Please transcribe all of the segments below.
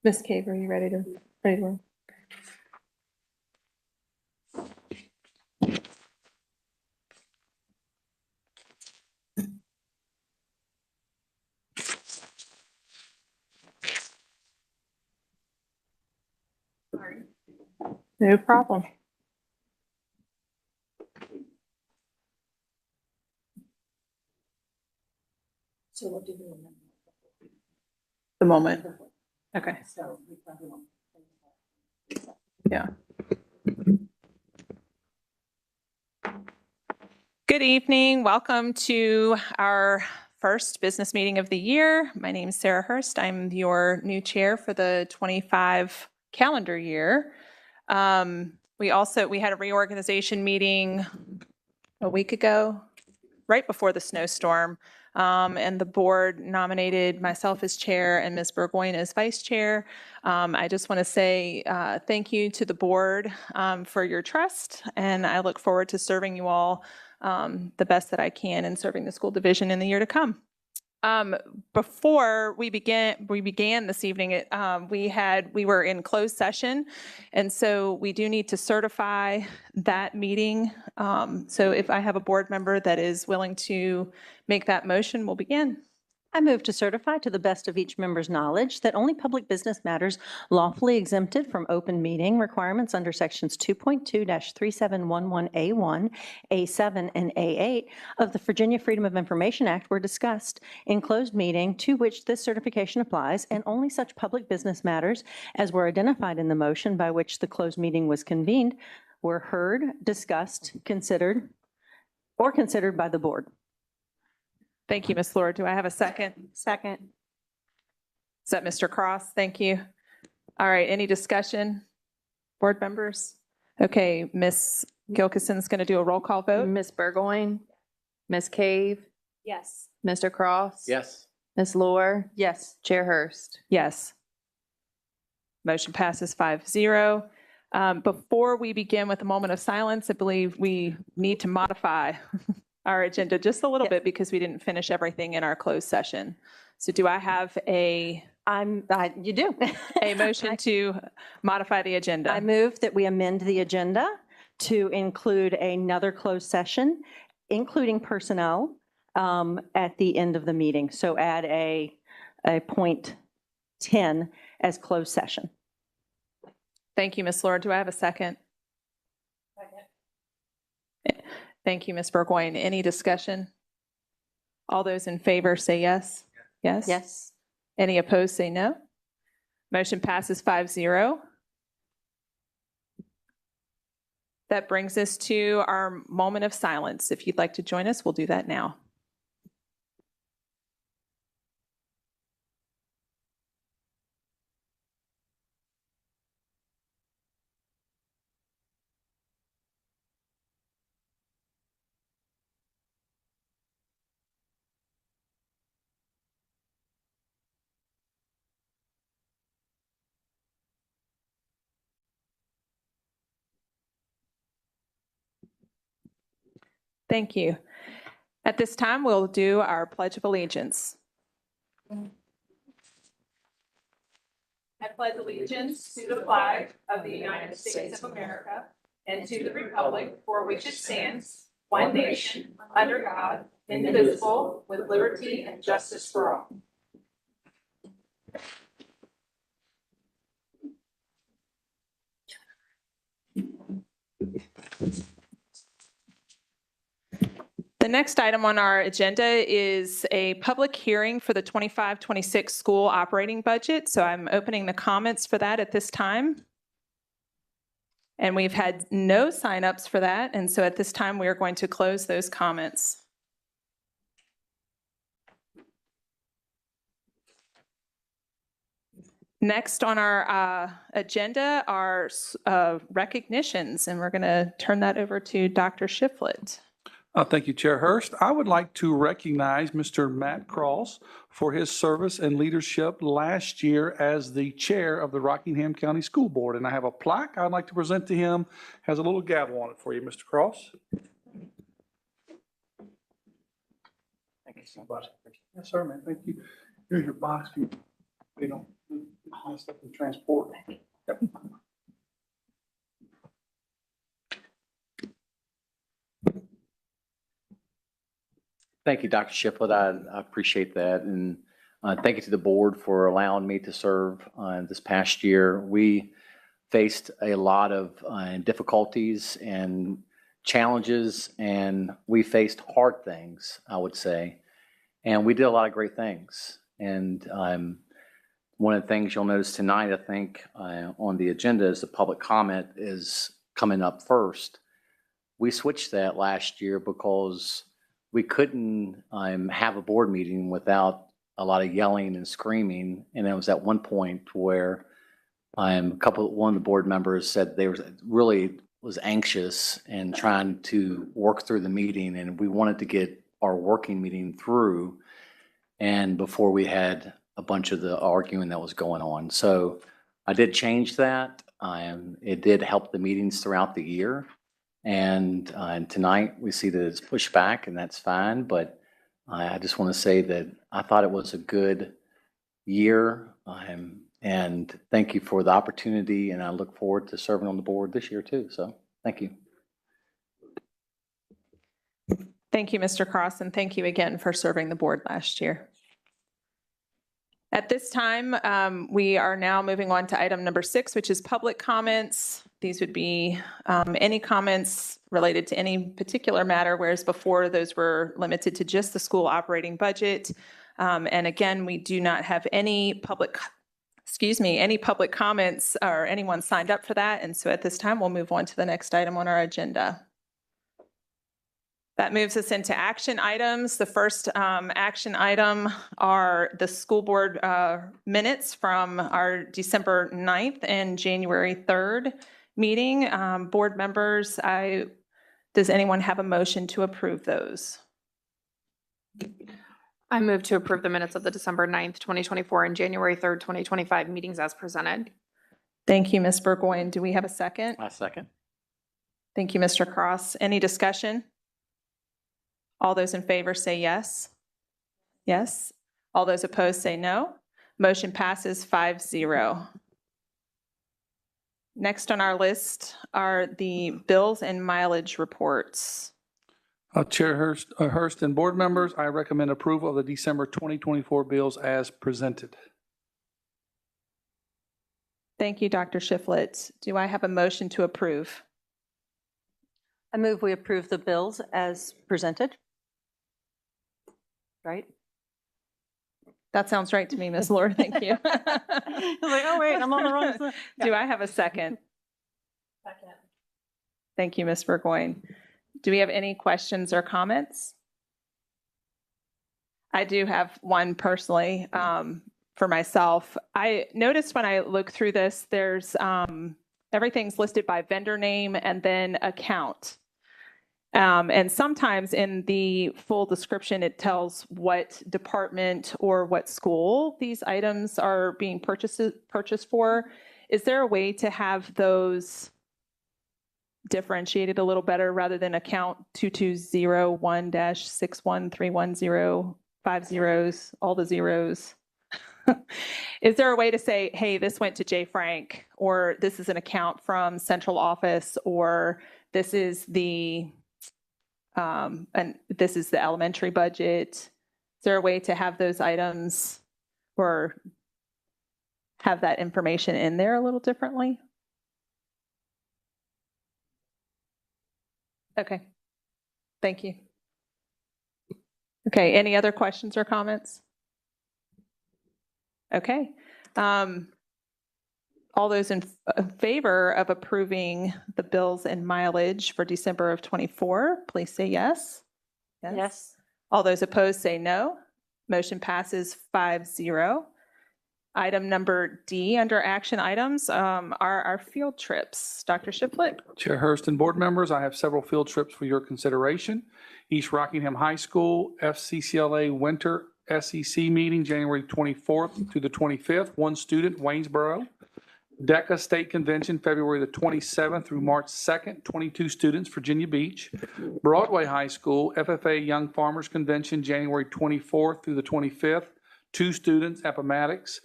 Ms. Cave, are you ready to roll? No problem. So what do you remember? The moment. Okay. So Yeah. Good evening. Welcome to our first business meeting of the year. My name is Sarah Hurst. I'm your new chair for the 25 calendar year. We had a reorganization meeting a week ago, right before the snowstorm. And the board nominated myself as chair and Ms. Burgoyne as vice chair. I just want to say thank you to the board for your trust, and I look forward to serving you all the best that I can in serving the school division in the year to come. Before we began this evening, we were in closed session, and so we do need to certify that meeting. So if I have a board member that is willing to make that motion, we'll begin. I move to certify to the best of each member's knowledge that only public business matters lawfully exempted from open meeting requirements under sections 2.2-3711A1, A7, and A8 of the Virginia Freedom of Information Act were discussed in closed meeting to which this certification applies, and only such public business matters as were identified in the motion by which the closed meeting was convened were heard, discussed, considered by the board. Thank you, Ms. Lord. Do I have a second? Second. Is that Mr. Cross? Thank you. All right, any discussion? Board members? Okay, Ms. Gilkison's going to do a roll call vote. Ms. Burgoyne, Ms. Cave, Yes. Mr. Cross. Yes. Ms. Lohr, Yes. Chair Hurst. Yes. Motion passes 5-0. Before we begin with a moment of silence, I believe we need to modify our agenda just a little bit because we didn't finish everything in our closed session. So do I have You do. a motion to modify the agenda? I move that we amend the agenda to include another closed session, including personnel, at the end of the meeting. So add a point 10 as closed session. Thank you, Ms. Lord. Do I have a second? Second. Thank you, Ms. Burgoyne. Any discussion? All those in favor say yes. Yes? Yes. Any opposed say no. Motion passes 5-0. That brings us to our moment of silence. If you'd like to join us, we'll do that now. Thank you. At this time, we'll do our Pledge of Allegiance. I pledge allegiance to the flag of the United States of America and to the republic for which it stands, one nation, under God, indivisible, with liberty and justice for all. The next item on our agenda is a public hearing for the 25-26 school operating budget. So I'm opening the comments for that at this time. And we've had no signups for that. And so at this time, we are going to close those comments. Next on our agenda are recognitions, and we're going to turn that over to Dr. Shiflett. Thank you, Chair Hurst. I would like to recognize Mr. Matt Cross for his service and leadership last year as the chair of the Rockingham County School Board. And I have a plaque I'd like to present to him. Has a little gavel on it for you, Mr. Cross. Thank you so much. Yes, sir, man. Thank you. Here's your box. You know, stuff in transport. Yep. Thank you, Dr. Shiflett. I appreciate that. And thank you to the board for allowing me to serve this past year. We faced a lot of difficulties and challenges, and we faced hard things, I would say. And we did a lot of great things. And one of the things you'll notice tonight, I think, on the agenda is the public comment is coming up first. We switched that last year because we couldn't have a board meeting without a lot of yelling and screaming. And it was at one point where one of the board members said they was anxious and trying to work through the meeting, and we wanted to get our working meeting through and before we had a bunch of the arguing that was going on. So I did change that. It did help the meetings throughout the year. And tonight we see that it's pushed back, and that's fine. But I just want to say that I thought it was a good year. And thank you for the opportunity. And I look forward to serving on the board this year too. So thank you. Thank you, Mr. Cross, and thank you again for serving the board last year. At this time, we are now moving on to item number 6, which is public comments. These would be any comments related to any particular matter, whereas before those were limited to just the school operating budget. And again, we do not have any public comments or anyone signed up for that. And so at this time, we'll move on to the next item on our agenda. That moves us into action items. The first action item are the school board minutes from our December 9th and January 3rd meeting. Board members, does anyone have a motion to approve those? I move to approve the minutes of the December 9th, 2024 and January 3rd, 2025 meetings as presented. Thank you, Ms. Burgoyne. Do we have a second? My second. Thank you, Mr. Cross. Any discussion? All those in favor say yes. Yes. All those opposed say no. Motion passes 5-0. Next on our list are the bills and mileage reports. Chair Hurst and board members, I recommend approval of the December 2024 bills as presented. Thank you, Dr. Shiflett. Do I have a motion to approve? I move we approve the bills as presented. Right? That sounds right to me, Ms. Lord. Thank you. I was like, oh, wait, I'm on the wrong side. Do I have a second? Second. Thank you, Ms. Burgoyne. Do we have any questions or comments? I do have one personally for myself. I noticed when I look through this, there's everything's listed by vendor name and then account. And sometimes in the full description, it tells what department or what school these items are being purchased for. Is there a way to have those differentiated a little better rather than account 2201-6131050, all the zeros? Is there a way to say, hey, this went to J. Frank, or this is an account from central office, or this is the and this is the elementary budget? Is there a way to have those items or have that information in there a little differently? Okay. Thank you. Okay, any other questions or comments? Okay. All those in favor of approving the bills and mileage for December of 24, please say yes. Yes. All those opposed say no. Motion passes 5-0. Item number D under action items are our field trips. Dr. Shiflett? Chair Hurst and board members, I have several field trips for your consideration. East Rockingham High School FCCLA Winter SEC meeting, January 24th through the 25th. One student, Waynesboro. DECA State Convention, February the 27th through March 2nd, 22 students, Virginia Beach. Broadway High School FFA Young Farmers Convention, January 24th through the 25th, 2 students, Appomattox.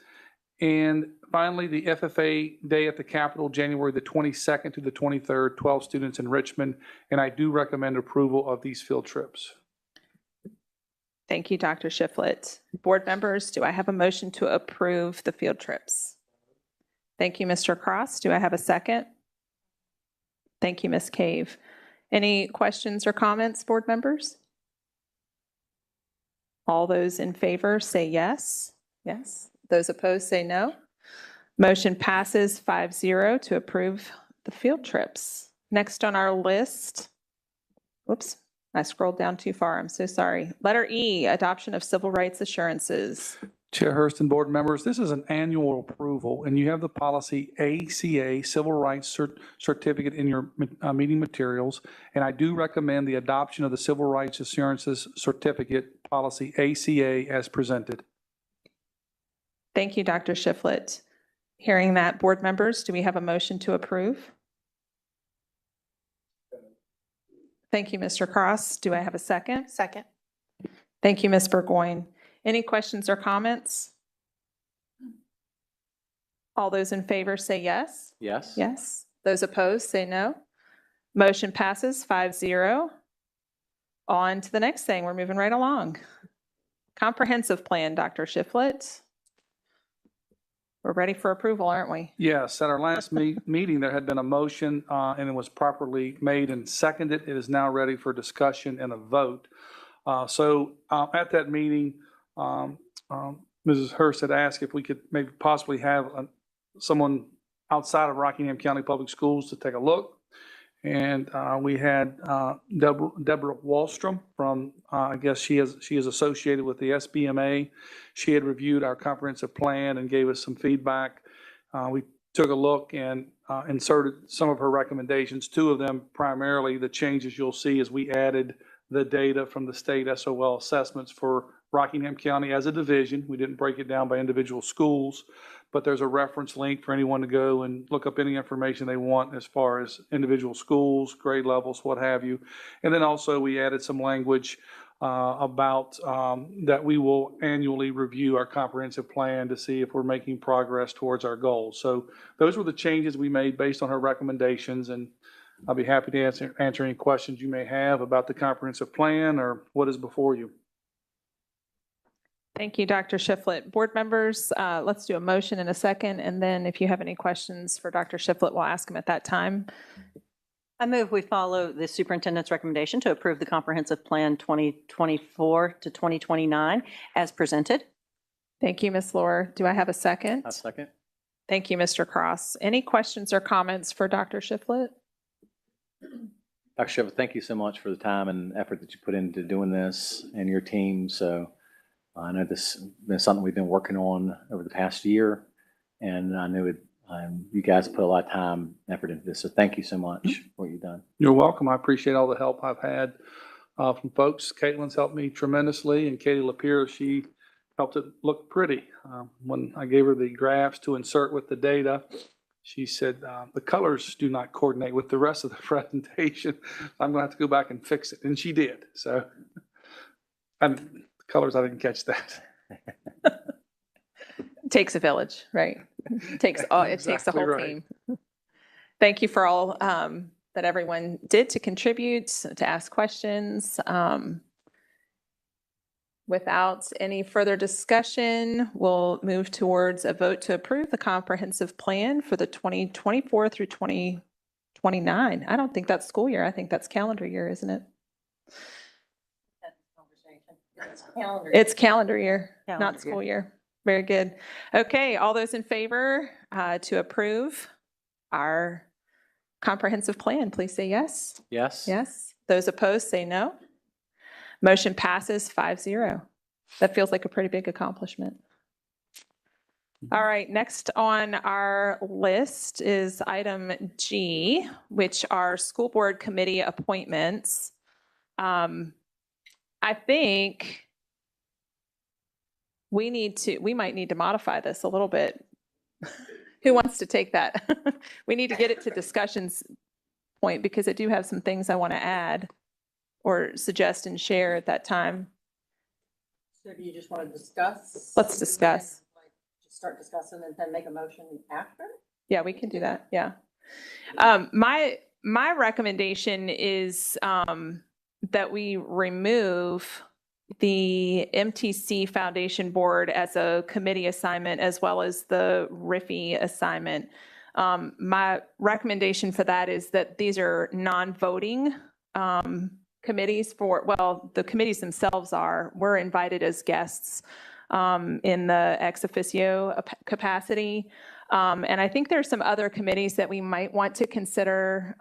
And finally, the FFA Day at the Capitol, January the 22nd to the 23rd, 12 students in Richmond. And I do recommend approval of these field trips. Thank you, Dr. Shiflett. Board members, do I have a motion to approve the field trips? Thank you, Mr. Cross. Do I have a second? Thank you, Ms. Cave. Any questions or comments, board members? All those in favor say yes. Yes. Those opposed say no. Motion passes 5-0 to approve the field trips. Next on our list, whoops, I scrolled down too far. I'm so sorry. Letter E, adoption of civil rights assurances. Chair Hurst and board members, this is an annual approval, and you have the policy ACA Civil Rights Certificate in your meeting materials. And I do recommend the adoption of the Civil Rights Assurances Certificate Policy ACA as presented. Thank you, Dr. Shiflett. Hearing that, board members, do we have a motion to approve? Thank you, Mr. Cross. Do I have a second? Second. Thank you, Ms. Burgoyne. Any questions or comments? All those in favor say yes. Yes? Yes. Those opposed say no. Motion passes 5-0. On to the next thing. We're moving right along. Comprehensive plan, Dr. Shiflett. We're ready for approval, aren't we? Yes, at our last meeting, there had been a motion and it was properly made and seconded. It is now ready for discussion and a vote. So at that meeting, Mrs. Hurst had asked if we could maybe possibly have someone outside of Rockingham County Public Schools to take a look. And we had Deborah Wallstrom from, I guess she is associated with the SBMA. She had reviewed our comprehensive plan and gave us some feedback. We took a look and inserted some of her recommendations, two of them primarily the changes you'll see as we added the data from the state SOL assessments for Rockingham County as a division. We didn't break it down by individual schools, but there's a reference link for anyone to go and look up any information they want as far as individual schools, grade levels, what have you. And then also we added some language about that we will annually review our comprehensive plan to see if we're making progress towards our goals. So those were the changes we made based on her recommendations, and I'll be happy to answer any questions you may have about the comprehensive plan or what is before you. Thank you, Dr. Shiflett. Board members, let's do a motion in a second, and then if you have any questions for Dr. Shiflett, we'll ask him at that time. I move we follow the superintendent's recommendation to approve the comprehensive plan 2024 to 2029 as presented. Thank you, Ms. Lohr. Do I have a second? A second. Thank you, Mr. Cross. Any questions or comments for Dr. Shiflett? Dr. Shiflett, thank you so much for the time and effort that you put into doing this and your team. So I know this has been something we've been working on over the past year, and I know you guys put a lot of time and effort into this. So thank you so much for what you've done. You're welcome. I appreciate all the help I've had from folks. Caitlin's helped me tremendously, and Katie Lapierre, she helped it look pretty. When I gave her the graphs to insert with the data, she said, the colors do not coordinate with the rest of the presentation. I'm going to have to go back and fix it. And she did. So, and the colors, I didn't catch that. It takes a village, right? It takes the Exactly whole right. team. Thank you for all that everyone did to contribute, to ask questions. Without any further discussion, we'll move towards a vote to approve the comprehensive plan for the 2024 through 2029. I don't think that's school year. I think that's calendar year, isn't it? It's calendar year, Calendar not year. school year. Very good. Okay, all those in favor to approve our comprehensive plan, please say yes. Yes? Yes. Those opposed say no. Motion passes 5-0. That feels like a pretty big accomplishment. All right, next on our list is item G, which are school board committee appointments. I think we might need to modify this a little bit. Who wants to take that? We need to get it to discussions point because I do have some things I want to add or suggest and share at that time. So do you just want to discuss? Let's discuss. just start discussing and then make a motion after? Yeah, we can do that. Yeah. My recommendation is that we remove the MTC Foundation Board as a committee assignment as well as the RIFI assignment. My recommendation for that is that these are non-voting committees well, the committees themselves are. We're invited as guests in the ex officio capacity. And I think there's some other committees that we might want to consider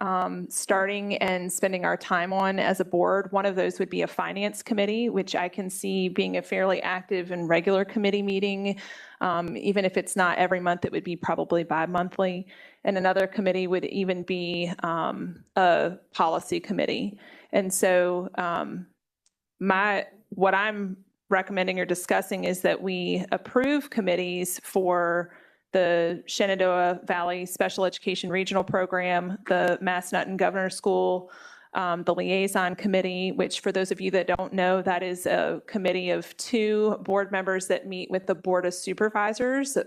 starting and spending our time on as a board. One of those would be a finance committee, which I can see being a fairly active and regular committee meeting. Even if it's not every month, it would be probably bi-monthly. And another committee would even be a policy committee. And so what I'm recommending or discussing is that we approve committees for the Shenandoah Valley Special Education Regional Program, the Massanutten Governor School, the Liaison Committee, which for those of you that don't know, that is a committee of 2 board members that meet with the Board of Supervisors,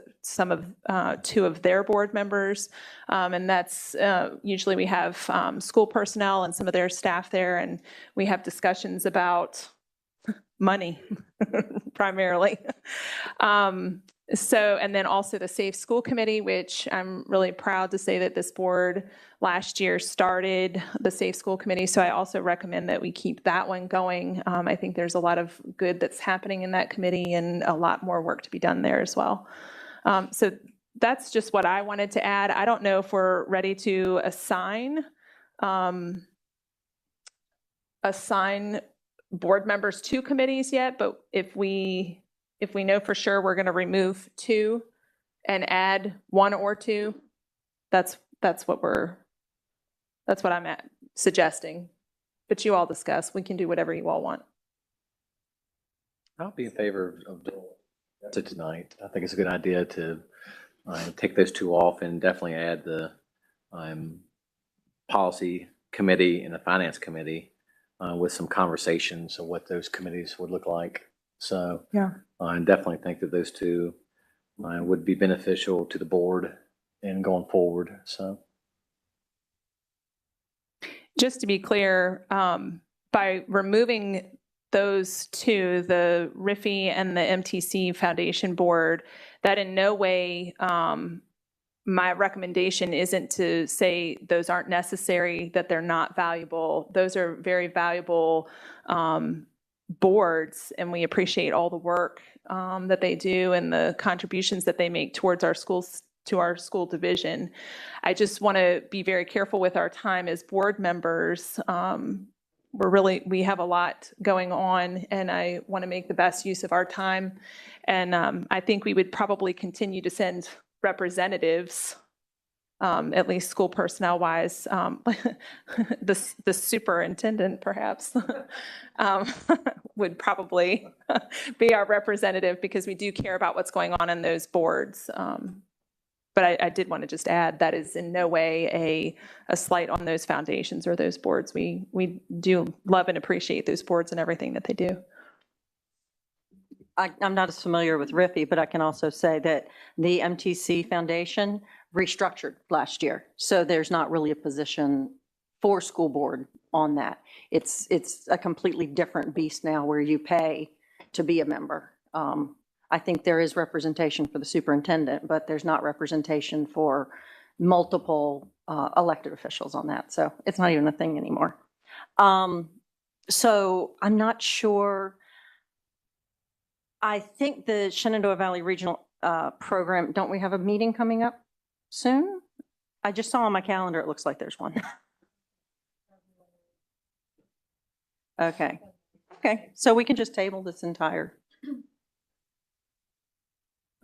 two of their board members. And that's usually we have school personnel and some of their staff there, and we have discussions about money primarily. And then also the Safe School Committee, which I'm really proud to say that this board last year started the Safe School Committee. So I also recommend that we keep that one going. I think there's a lot of good that's happening in that committee and a lot more work to be done there as well. So that's just what I wanted to add. I don't know if we're ready to assign board members to committees yet, but if we know for sure we're going to remove 2 and add 1 or 2, that's what I'm suggesting. But you all discuss. We can do whatever you all want. I'll be in favor of doing it tonight. I think it's a good idea to take those 2 off and definitely add the policy committee and the finance committee with some conversations of what those committees would look like. So yeah, I definitely think that those 2 would be beneficial to the board and going forward. So just to be clear, by removing those 2, the RIFI and the MTC Foundation Board, that in no way my recommendation isn't to say those aren't necessary, that they're not valuable. Those are very valuable boards, and we appreciate all the work that they do and the contributions that they make towards our schools, to our school division. I just want to be very careful with our time as board members. We have a lot going on, and I want to make the best use of our time. And I think we would probably continue to send representatives, at least school personnel wise, the superintendent perhaps would probably be our representative, because we do care about what's going on in those boards. But I did want to just add that is in no way a slight on those foundations or those boards. We do love and appreciate those boards and everything that they do. I'm not as familiar with RIFI, but I can also say that the MTC Foundation restructured last year. So there's not really a position for school board on that. It's a completely different beast now where you pay to be a member. I think there is representation for the superintendent, but there's not representation for multiple elected officials on that. So it's not even a thing anymore. So I'm not sure. I think the Shenandoah Valley Regional Program, don't we have a meeting coming up soon? I just saw on my calendar, it looks like there's one. Okay. Okay, so we can just table this entire,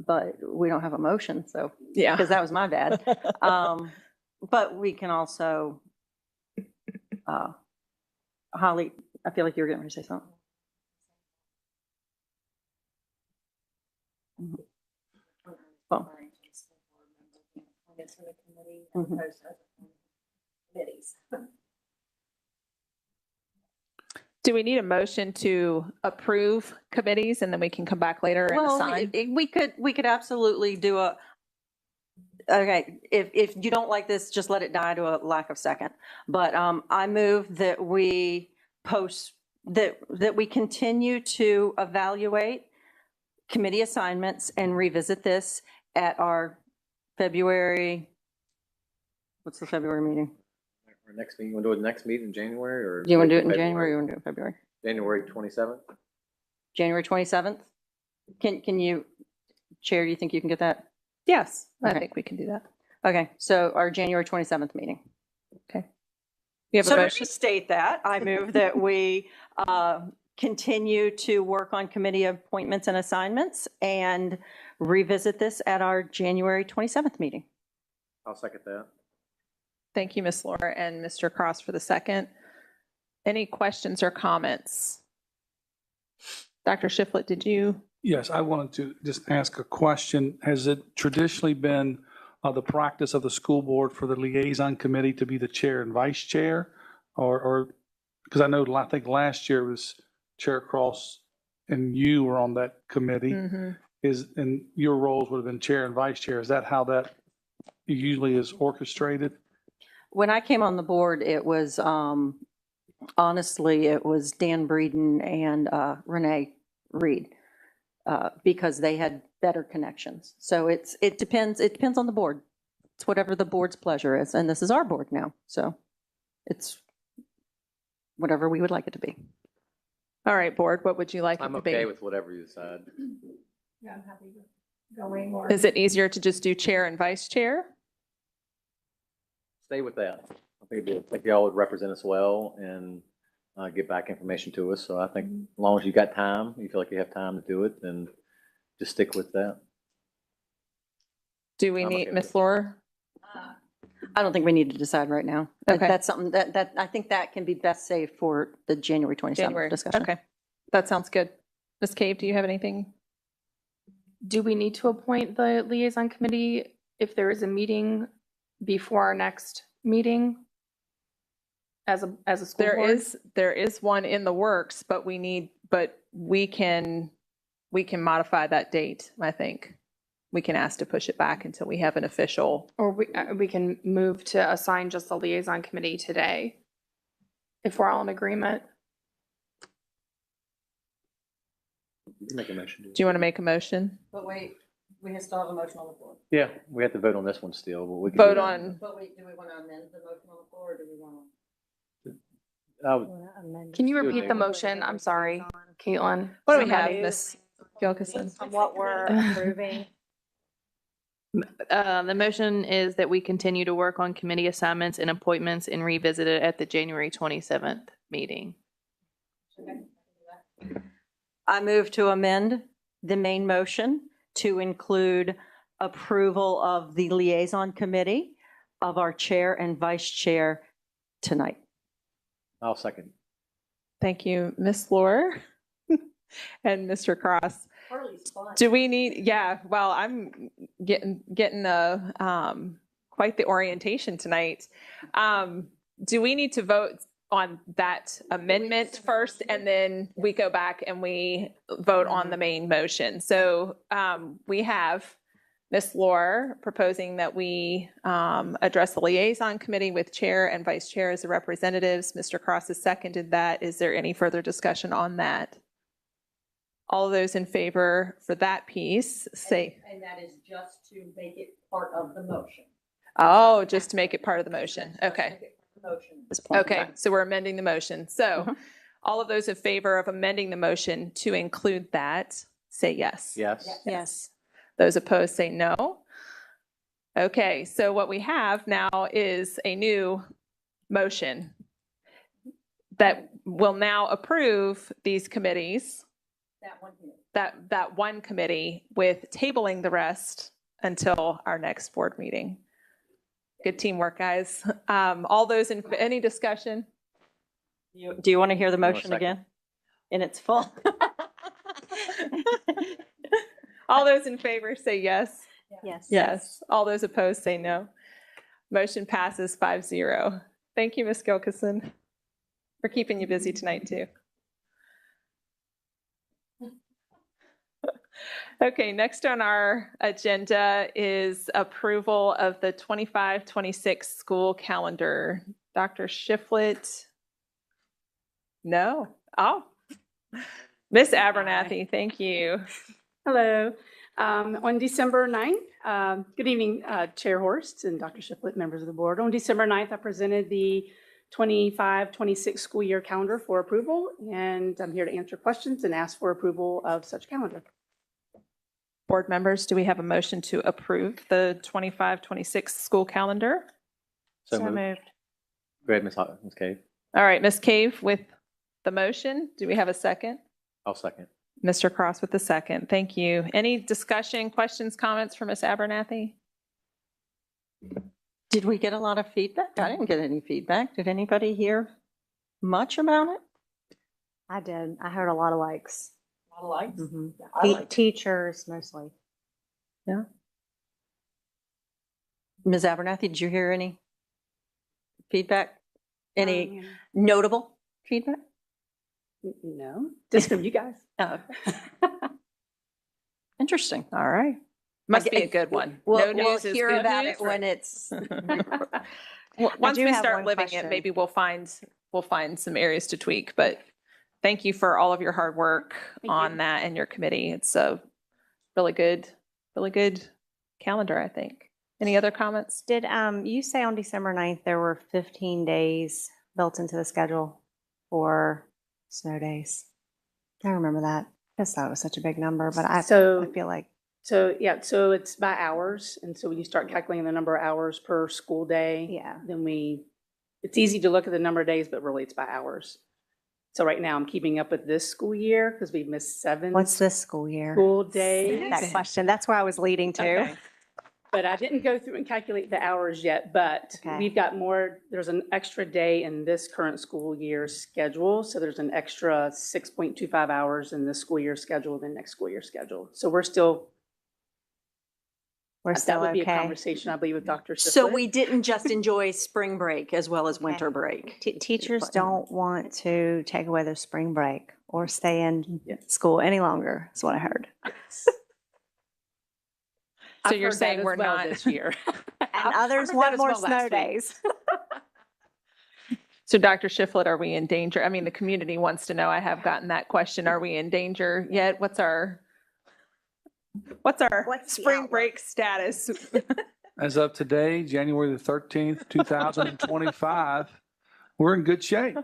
but we don't have a motion, so, Yeah. because that was my bad. But we can also, Holly, I feel like you were getting ready to say something. Well, Do we need a motion to approve committees and then we can come back later and Well, assign? we could absolutely do okay, if you don't like this, just let it die to a lack of second. But I move that we that we continue to evaluate committee assignments and revisit this at our February, what's the February meeting? Our next meeting, you want to do it next meeting in January or? Do you want to do it in January or you want to do it in February? January 27th? January 27th? Can you, Chair, do you think you can get that? Yes, I Okay. think we can do that. Okay, so our January 27th meeting. You have a So to motion? restate that, I move that we continue to work on committee appointments and assignments and revisit this at our January 27th meeting. I'll second that. Thank you, Ms. Laura and Mr. Cross for the second. Any questions or comments? Dr. Shiflett, did you? Yes, I wanted to just ask a question. Has it traditionally been the practice of the school board for the liaison committee to be the chair and vice chair? Or, because I know, I think last year was Chair Cross and you were on that committee. And your roles would have been chair and vice chair. Is that how that usually is orchestrated? When I came on the board, it was, honestly, it was Dan Breeden and Renee Reed because they had better connections. So it depends on the board. It's whatever the board's pleasure is. And this is our board now. So it's whatever we would like it to be. All right, board, what would you like it I'm to be? okay with whatever you decide. Yeah, I'm happy with going or. Is it easier to just do chair and vice chair? Stay with that. I think y'all would represent us well and get back information to us. So I think as long as you got time, you feel like you have time to do it, then just stick with that. Do we I'm need, okay with Ms. it. Laura? I don't think we need to decide right now. Okay. That's something that I think that can be best saved for the January 27th January, discussion. okay. That sounds good. Ms. Cave, do you have anything? Do we need to appoint the liaison committee if there is a meeting before our next meeting? As a school board? There is one in the works, but we can modify that date, I think. We can ask to push it back until we have an official. Or we can move to assign just the liaison committee today, if we're all in agreement. You can make a motion. Do you want to make a motion? But wait, we still have a motion on the floor. Yeah, we have to vote on this one still, but we can. Vote do- on, But wait, do we want to amend the motion on the floor or do we want I would- Can you Do it repeat the again. motion? I'm sorry, Caitlin. what do we have, Somebody- Ms. Gilkison? What we're approving. The motion is that we continue to work on committee assignments and appointments and revisit it at the January 27th meeting. I move to amend the main motion to include approval of the liaison committee of our chair and vice chair tonight. I'll second. Thank you, Ms. Laura and Mr. Cross. Do we need, yeah, well, I'm getting quite the orientation tonight. Do we need to vote on that amendment first and then we go back and we vote on the main motion? So we have Ms. Laura proposing that we address the liaison committee with chair and vice chair as the representatives. Mr. Cross has seconded that. Is there any further discussion on that? All those in favor for that piece, say, And that is just to make it part of the motion. oh, just to make it part of the motion. Okay. Motion at this point in Okay, time. so we're amending the motion. So all of those in favor of amending the motion to include that, say yes. Yes. Yes. Those opposed say no. Okay, so what we have now is a new motion that will now approve these committees, That one here. that one committee, with tabling the rest until our next board meeting. Good teamwork, guys. All those in, any discussion? Do you want to hear the want a motion second? again? In its full? All those in favor say yes. Yes. Yes. All those opposed say no. Motion passes 5-0. Thank you, Ms. Gilkison, for keeping you busy tonight, too. Okay, next on our agenda is approval of the 25-26 school calendar. Dr. Shiflett? No? Oh. Miss Abernathy, thank you. Hello. On December 9th, good evening, Chair Horst and Dr. Shiflett, members of the board. On December 9th, I presented the 25-26 school year calendar for approval, and I'm here to answer questions and ask for approval of such calendar. Board members, do we have a motion to approve the 25-26 school calendar? So moved. Go ahead, Ms. Cave. All right, Ms. Cave with the motion. Do we have a second? I'll second. Mr. Cross with the second. Thank you. Any discussion, questions, comments from Ms. Abernathy? Did we get a lot of feedback? I didn't get any feedback. Did anybody hear much about it? I did. I heard a lot of likes. A lot of likes. Mhm. I like it. Teachers mostly. Ms. Abernathy, did you hear any feedback? Any Um, notable feedback? No, just from you guys. Oh, interesting. All right. Must be a good one. No We'll news is hear good about news, it when it's. Once do we have start one living it, question. maybe we'll find some areas to tweak, but thank you for all of your hard work Thank on you. that and your committee. It's a really good calendar, I think. Any other comments? Did you say on December 9th there were 15 days built into the schedule for snow days? I remember that. I guess that was such a big number, but I So, feel like so it's by hours. And so when you start calculating the number of hours per school day, yeah. then it's easy to look at the number of days, but really it's by hours. So right now I'm keeping up with this school year because we've missed 7 What's this school year? school days. That question. That's where I was leading to. Okay. But I didn't go through and calculate the hours yet, but Okay. we've got more, there's an extra day in this current school year's schedule. So there's an extra 6.25 hours in this school year schedule than next school year schedule. So we're still, We're that still would be a okay. conversation, I believe, with Dr. Shiflett. So we didn't just enjoy spring break as well as winter Okay. break. Teachers don't want to take away their spring break or stay in Yeah. school any longer, is what I heard. So I've you're heard that saying as we're well not this year. And others heard that want as more well last snow week. days. So Dr. Shiflett, are we in danger? I mean, the community wants to know. I have gotten that question. Are we in danger yet? What's our What's the spring outlook? break status? As of today, January the 13th, 2025, we're in good shape.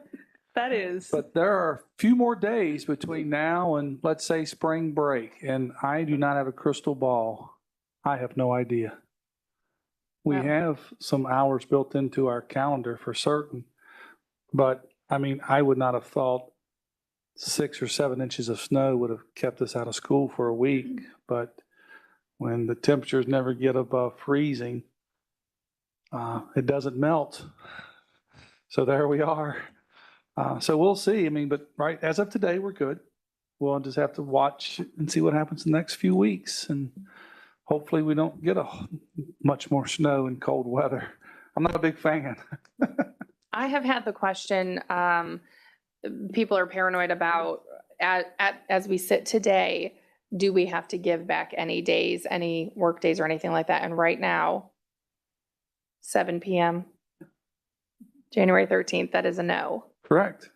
That is. But there are a few more days between now and, let's say, spring break, and I do not have a crystal ball. I have no idea. We Wow. have some hours built into our calendar for certain, but I mean, I would not have thought 6 or 7 inches of snow would have kept us out of school for a week. But when the temperatures never get above freezing, it doesn't melt. So there we are. So we'll see. I mean, but right as of today, we're good. We'll just have to watch and see what happens in the next few weeks. And hopefully we don't get much more snow and cold weather. I'm not a big fan. I have had the question, people are paranoid about, as we sit today, do we have to give back any days, any work days or anything like that? And right now, 7 PM, January 13th, that is a no. Correct.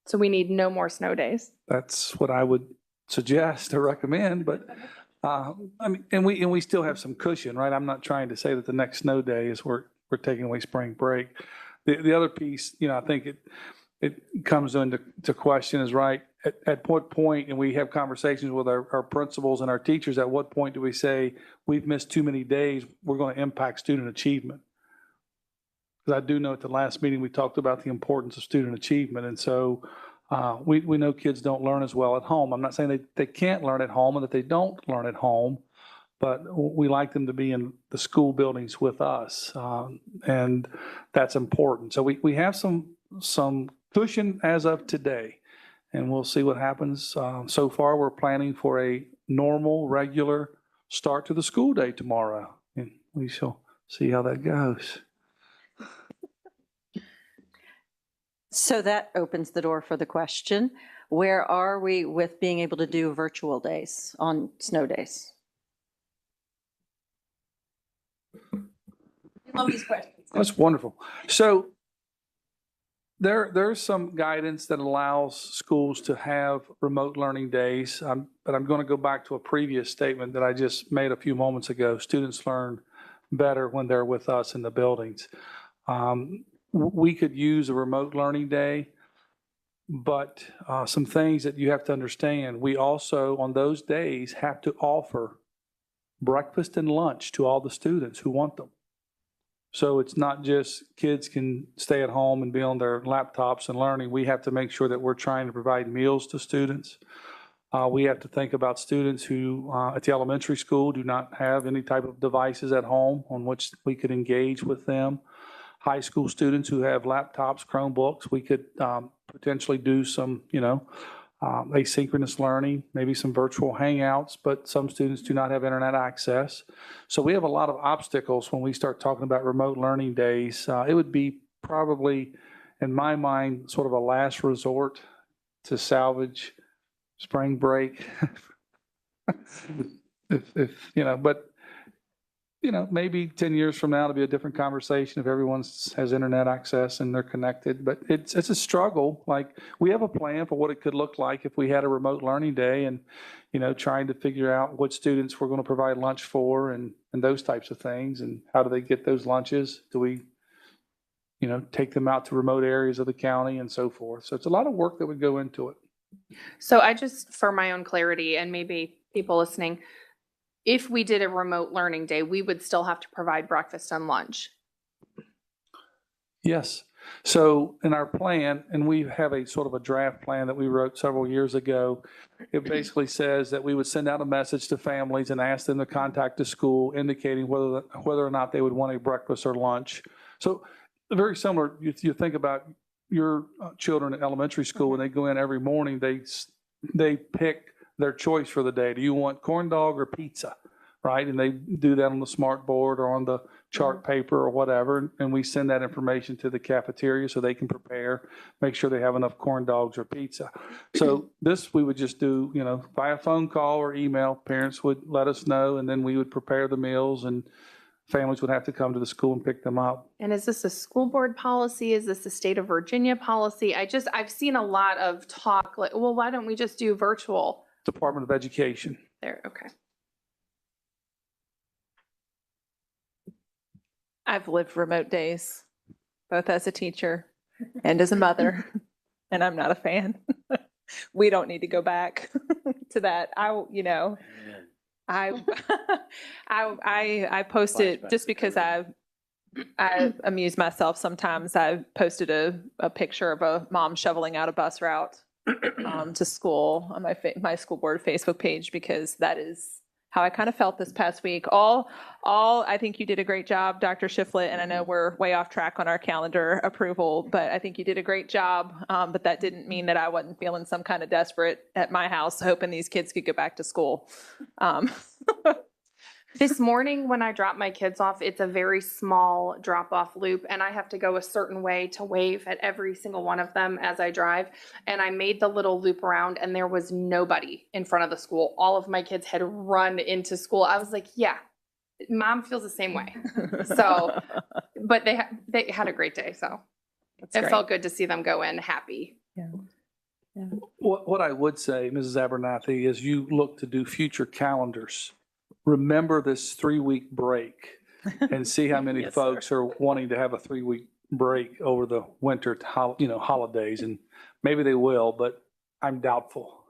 So we need no more snow days. That's what I would suggest or recommend, but I mean, and we still have some cushion, right? I'm not trying to say that the next snow day is we're taking away spring break. The other piece, I think it comes into question is, right, at what point, and we have conversations with our principals and our teachers, at what point do we say we've missed too many days, we're going to impact student achievement? Because I do know at the last meeting, we talked about the importance of student achievement. And so we know kids don't learn as well at home. I'm not saying they can't learn at home and that they don't learn at home, but we like them to be in the school buildings with us. And that's important. So we have some cushion as of today, and we'll see what happens. So far, we're planning for a normal, regular start to the school day tomorrow, and we shall see how that goes. So that opens the door for the question. Where are we with being able to do virtual days on snow days? Love these questions. That's wonderful. So there's some guidance that allows schools to have remote learning days, but I'm going to go back to a previous statement that I just made a few moments ago. Students learn better when they're with us in the buildings. We could use a remote learning day, but some things that you have to understand, we also on those days have to offer breakfast and lunch to all the students who want them. So it's not just kids can stay at home and be on their laptops and learning. We have to make sure that we're trying to provide meals to students. We have to think about students who at the elementary school do not have any type of devices at home on which we could engage with them. High school students who have laptops, Chromebooks, we could potentially do some, asynchronous learning, maybe some virtual hangouts, but some students do not have internet access. So we have a lot of obstacles when we start talking about remote learning days. It would be probably, in my mind, sort of a last resort to salvage spring break. Maybe 10 years from now, it'll be a different conversation if everyone has internet access and they're connected. But it's a struggle. Like, we have a plan for what it could look like if we had a remote learning day and, trying to figure out what students we're going to provide lunch for and those types of things. And how do they get those lunches? Do we, take them out to remote areas of the county and so forth? So it's a lot of work that would go into it. So I just, for my own clarity, and maybe people listening, if we did a remote learning day, we would still have to provide breakfast and lunch. Yes. So in our plan, and we have a sort of a draft plan that we wrote several years ago, it basically says that we would send out a message to families and ask them to contact the school indicating whether or not they would want a breakfast or lunch. So very similar, you think about your children at elementary school, when they go in every morning, they pick their choice for the day. Do you want corn dog or pizza? Right? And they do that on the smart board or on the chart paper or whatever. And we send that information to the cafeteria so they can prepare, make sure they have enough corn dogs or pizza. So this we would just do, via phone call or email. Parents would let us know, and then we would prepare the meals, and families would have to come to the school and pick them up. And is this a school board policy? Is this a state of Virginia policy? I've seen a lot of talk like, well, why don't we just do virtual? Department of Education. There, okay. I've lived remote days, both as a teacher and as a mother, and I'm not a fan. We don't need to go back to that. I post it just because I amuse myself sometimes. I posted a picture of a mom shoveling out a bus route to school on my school board Facebook page, because that is how I kind of felt this past week. I think you did a great job, Dr. Shiflett, and I know we're way off track on our calendar approval, but I think you did a great job. But that didn't mean that I wasn't feeling some kind of desperate at my house, hoping these kids could go back to school. This morning when I drop my kids off, it's a very small drop-off loop, and I have to go a certain way to wave at every single one of them as I drive. And I made the little loop around, and there was nobody in front of the school. All of my kids had run into school. I was like, yeah, mom feels the same way. So, but they had a great day, so it felt good to see them go in happy. Yeah. Yeah. What I would say, Mrs. Abernathy, is you look to do future calendars. Remember this 3-week break and see how many Yes, folks are wanting to have a 3-week break over the winter, holidays. And maybe they will, but I'm doubtful.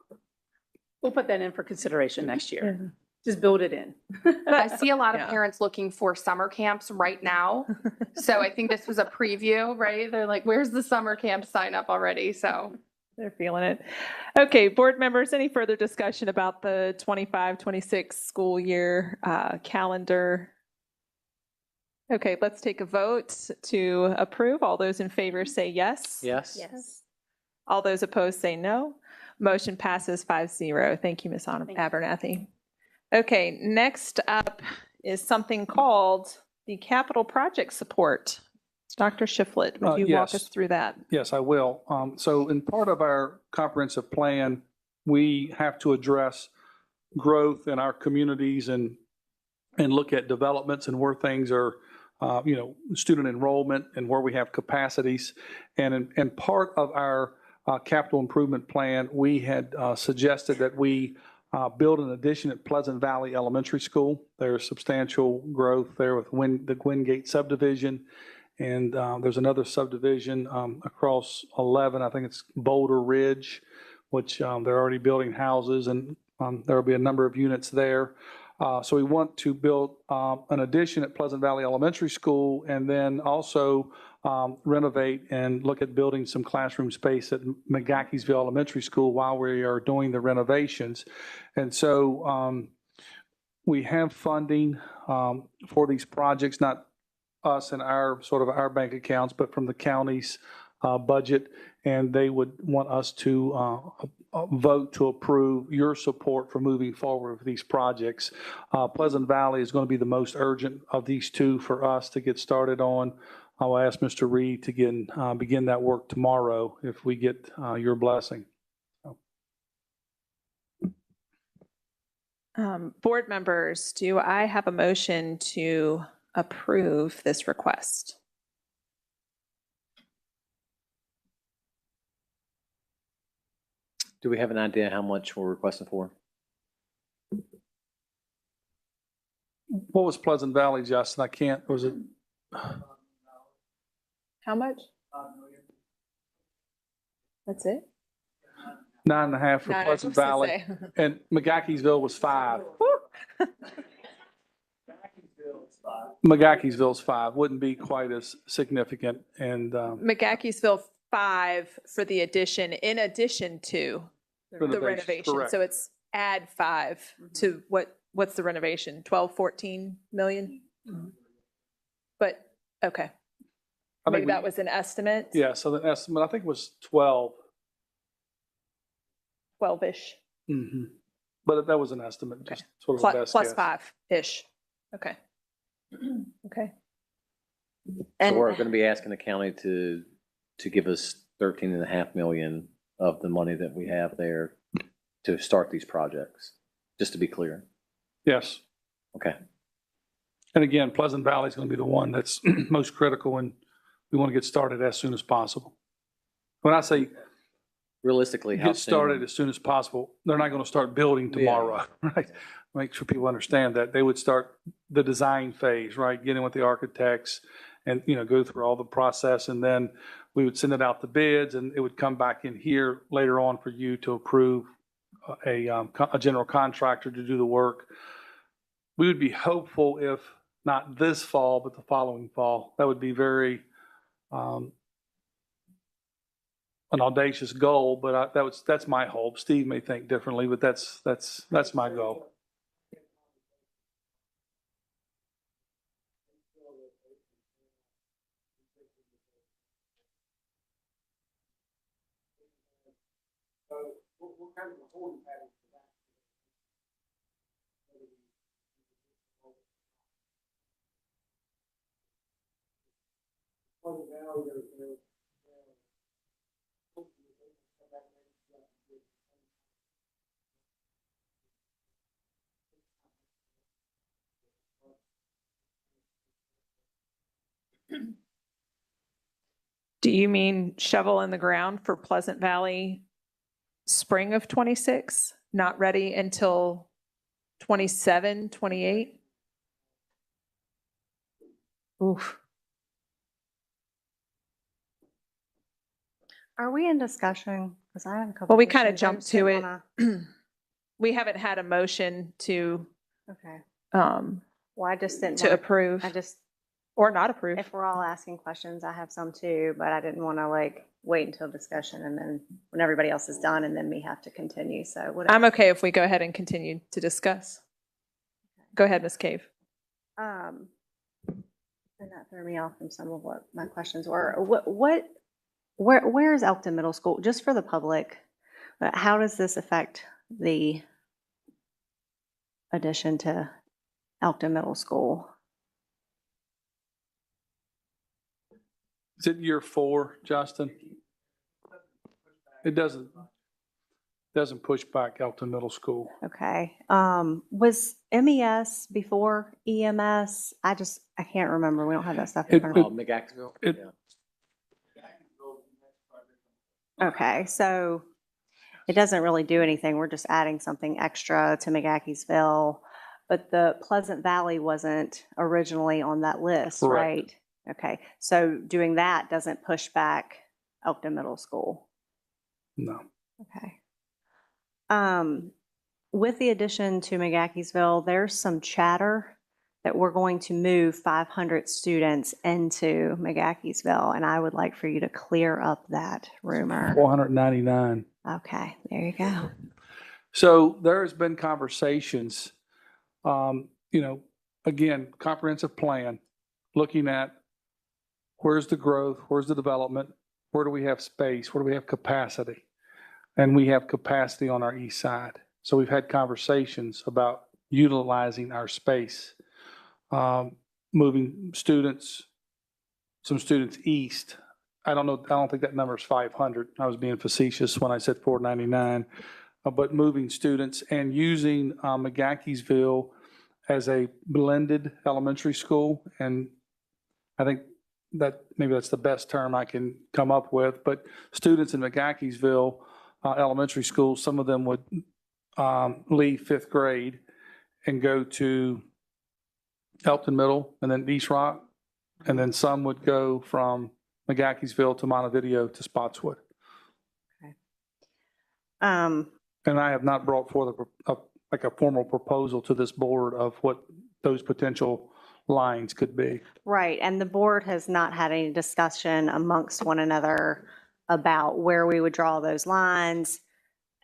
We'll put that in for consideration next year. Just build it in. I see a lot of Yeah. parents looking for summer camps right now. So I think this was a preview, right? They're like, where's the summer camp sign up already? So They're feeling it. Okay, board members, any further discussion about the 25-26 school year calendar? Okay, let's take a vote to approve. All those in favor say yes. Yes? yes. All those opposed say no. Motion passes 5-0. Thank you, Ms. Thank you. Abernathy. Okay, next up is something called the capital project support. Dr. Shiflett, would you walk yes. us through that? Yes, I will. So in part of our comprehensive plan, we have to address growth in our communities and look at developments and where things are, student enrollment and where we have capacities. And part of our capital improvement plan, we had suggested that we build an addition at Pleasant Valley Elementary School. There's substantial growth there with the Gwingate subdivision. And there's another subdivision across 11, I think it's Boulder Ridge, which they're already building houses, and there will be a number of units there. So we want to build an addition at Pleasant Valley Elementary School, and then also renovate and look at building some classroom space at McGaheysville Elementary School while we are doing the renovations. And so we have funding for these projects, not us and our bank accounts, but from the county's budget, and they would want us to vote to approve your support for moving forward with these projects. Pleasant Valley is going to be the most urgent of these two for us to get started on. I'll ask Mr. Reed to begin that work tomorrow if we get your blessing. Board members, do I have a motion to approve this request? Do we have an idea how much we're requesting for? What was Pleasant Valley, Justin? Was it? How much? That's it? 9.5 for Nine, I was Pleasant gonna Valley, say. and McGaheysville was 5. McGaheysville's 5, wouldn't be quite as significant, and McGaheysville 5 for the addition, in addition to the renovation. correct. So it's add 5 to what's the renovation? 12, 14 million? But, okay. I think Maybe that was an estimate? yeah, so the estimate, I think, was 12. 12-ish. Mm-hmm. But that was an estimate, just sort of a Plus, best plus guess. 5-ish. Okay. Okay. So we're going to be asking the county to give us 13.5 million of the money that we have there to start these projects, just to be clear. Yes. Okay. And again, Pleasant Valley is going to be the one that's most critical, and we want to get started as soon as possible. When I say Realistically, how get soon? started as soon as possible, they're not going to start building tomorrow, right? Make sure people understand that. They would start the design phase, right? Getting with the architects and, go through all the process, and then we would send it out to bids, and it would come back in here later on for you to approve a general contractor to do the work. We would be hopeful, if not this fall, but the following fall. That would be very an audacious goal, but that's my hope. Steve may think differently, but that's my goal. Do you mean shovel in the ground for Pleasant Valley spring of 26? Not ready until 27, 28? Oof. Are we in discussion? Because I have a couple. Well, we kind of questions. I jumped just to didn't it. wanna- We haven't had a motion to Okay. um, Well, I just didn't. to wanna- approve I just, or not approve. if we're all asking questions, I have some too, but I didn't want to wait until discussion and then when everybody else is done and then we have to continue. So whatever. I'm okay if we go ahead and continue to discuss. Go ahead, Ms. Cave. And that threw me off from some of what my questions were. Where is Elkton Middle School? Just for the public, how does this affect the addition to Elkton Middle School? Is it year 4, Justin? It doesn't push back Elton Middle School. Okay. Was MES before EMS? I can't remember. We don't have that stuff in front of me. McAxville? It- Yeah. Okay, so it doesn't really do anything. We're just adding something extra to McGaheysville. But the Pleasant Valley wasn't originally on that list, Correct. right? Okay, so doing that doesn't push back Elkton Middle School. No. Okay. With the addition to McGaheysville, there's some chatter that we're going to move 500 students into McGaheysville, and I would like for you to clear up that rumor. 499. Okay, there you go. So there has been conversations, again, comprehensive plan, looking at where's the growth, where's the development, where do we have space, where do we have capacity? And we have capacity on our east side. So we've had conversations about utilizing our space, moving some students east. I don't think that number is 500. I was being facetious when I said 499. But moving students and using McGaheysville as a blended elementary school. And I think that maybe that's the best term I can come up with. But students in McGaheysville elementary school, some of them would leave 5th grade and go to Elkton Middle and then East Rock. And then some would go from McGaheysville to Montevideo to Spotswood. Okay. And I have not brought forth a formal proposal to this board of what those potential lines could be. Right, and the board has not had any discussion amongst one another about where we would draw those lines,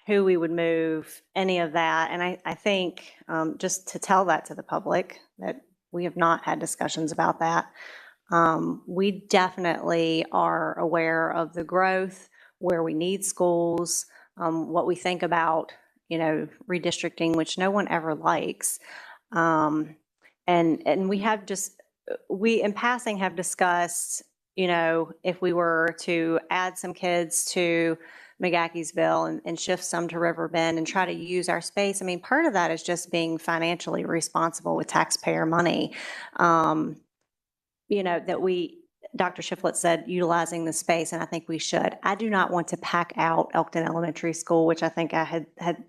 who we would move, any of that. And I think just to tell that to the public, that we have not had discussions about that. We definitely are aware of the growth, where we need schools, what we think about, redistricting, which no one ever likes. And we in passing have discussed, if we were to add some kids to McGaheysville and shift some to Riverbend and try to use our space. I mean, part of that is just being financially responsible with taxpayer money. That Dr. Shiflett said, utilizing the space, and I think we should. I do not want to pack out Elkton Elementary School, which I think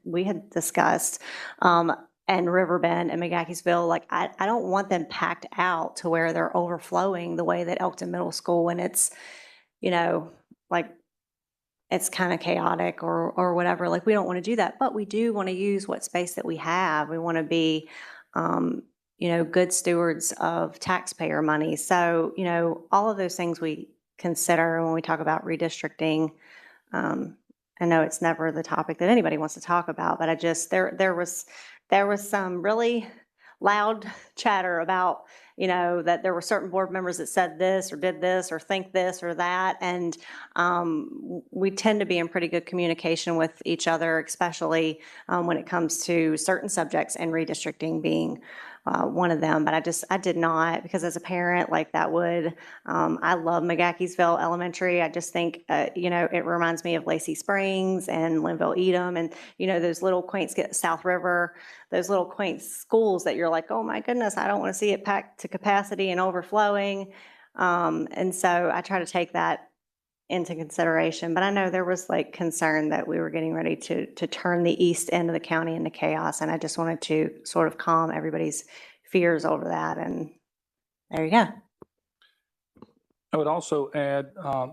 we had discussed, and Riverbend and McGaheysville. Like, I don't want them packed out to where they're overflowing the way that Elkton Middle School, and it's, it's kind of chaotic or whatever. Like, we don't want to do that, but we do want to use what space that we have. We want to be, good stewards of taxpayer money. So, all of those things we consider when we talk about redistricting. I know it's never the topic that anybody wants to talk about, but there was some really loud chatter about, that there were certain board members that said this or did this or think this or that. And we tend to be in pretty good communication with each other, especially when it comes to certain subjects, and redistricting being one of them. But I did not, because as a parent, like, that would, I love McGaheysville Elementary. I just think, it reminds me of Lacey Springs and Linville Edom, and, those little quaint South River, those little quaint schools that you're like, oh my goodness, I don't want to see it packed to capacity and overflowing. And so I try to take that into consideration. But I know there was concern that we were getting ready to turn the east end of the county into chaos. And I just wanted to sort of calm everybody's fears over that. And there you go. I would also add,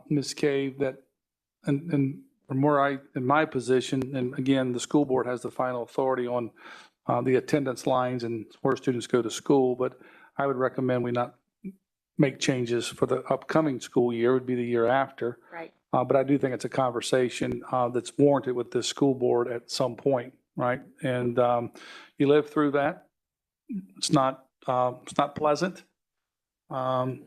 Ms. Cave, that, and from where in my position, and again, the school board has the final authority on the attendance lines and where students go to school, but I would recommend we not make changes for the upcoming school year. It would be the year after. Right. But I do think it's a conversation that's warranted with this school board at some point, right? And you live through that. It's not pleasant. But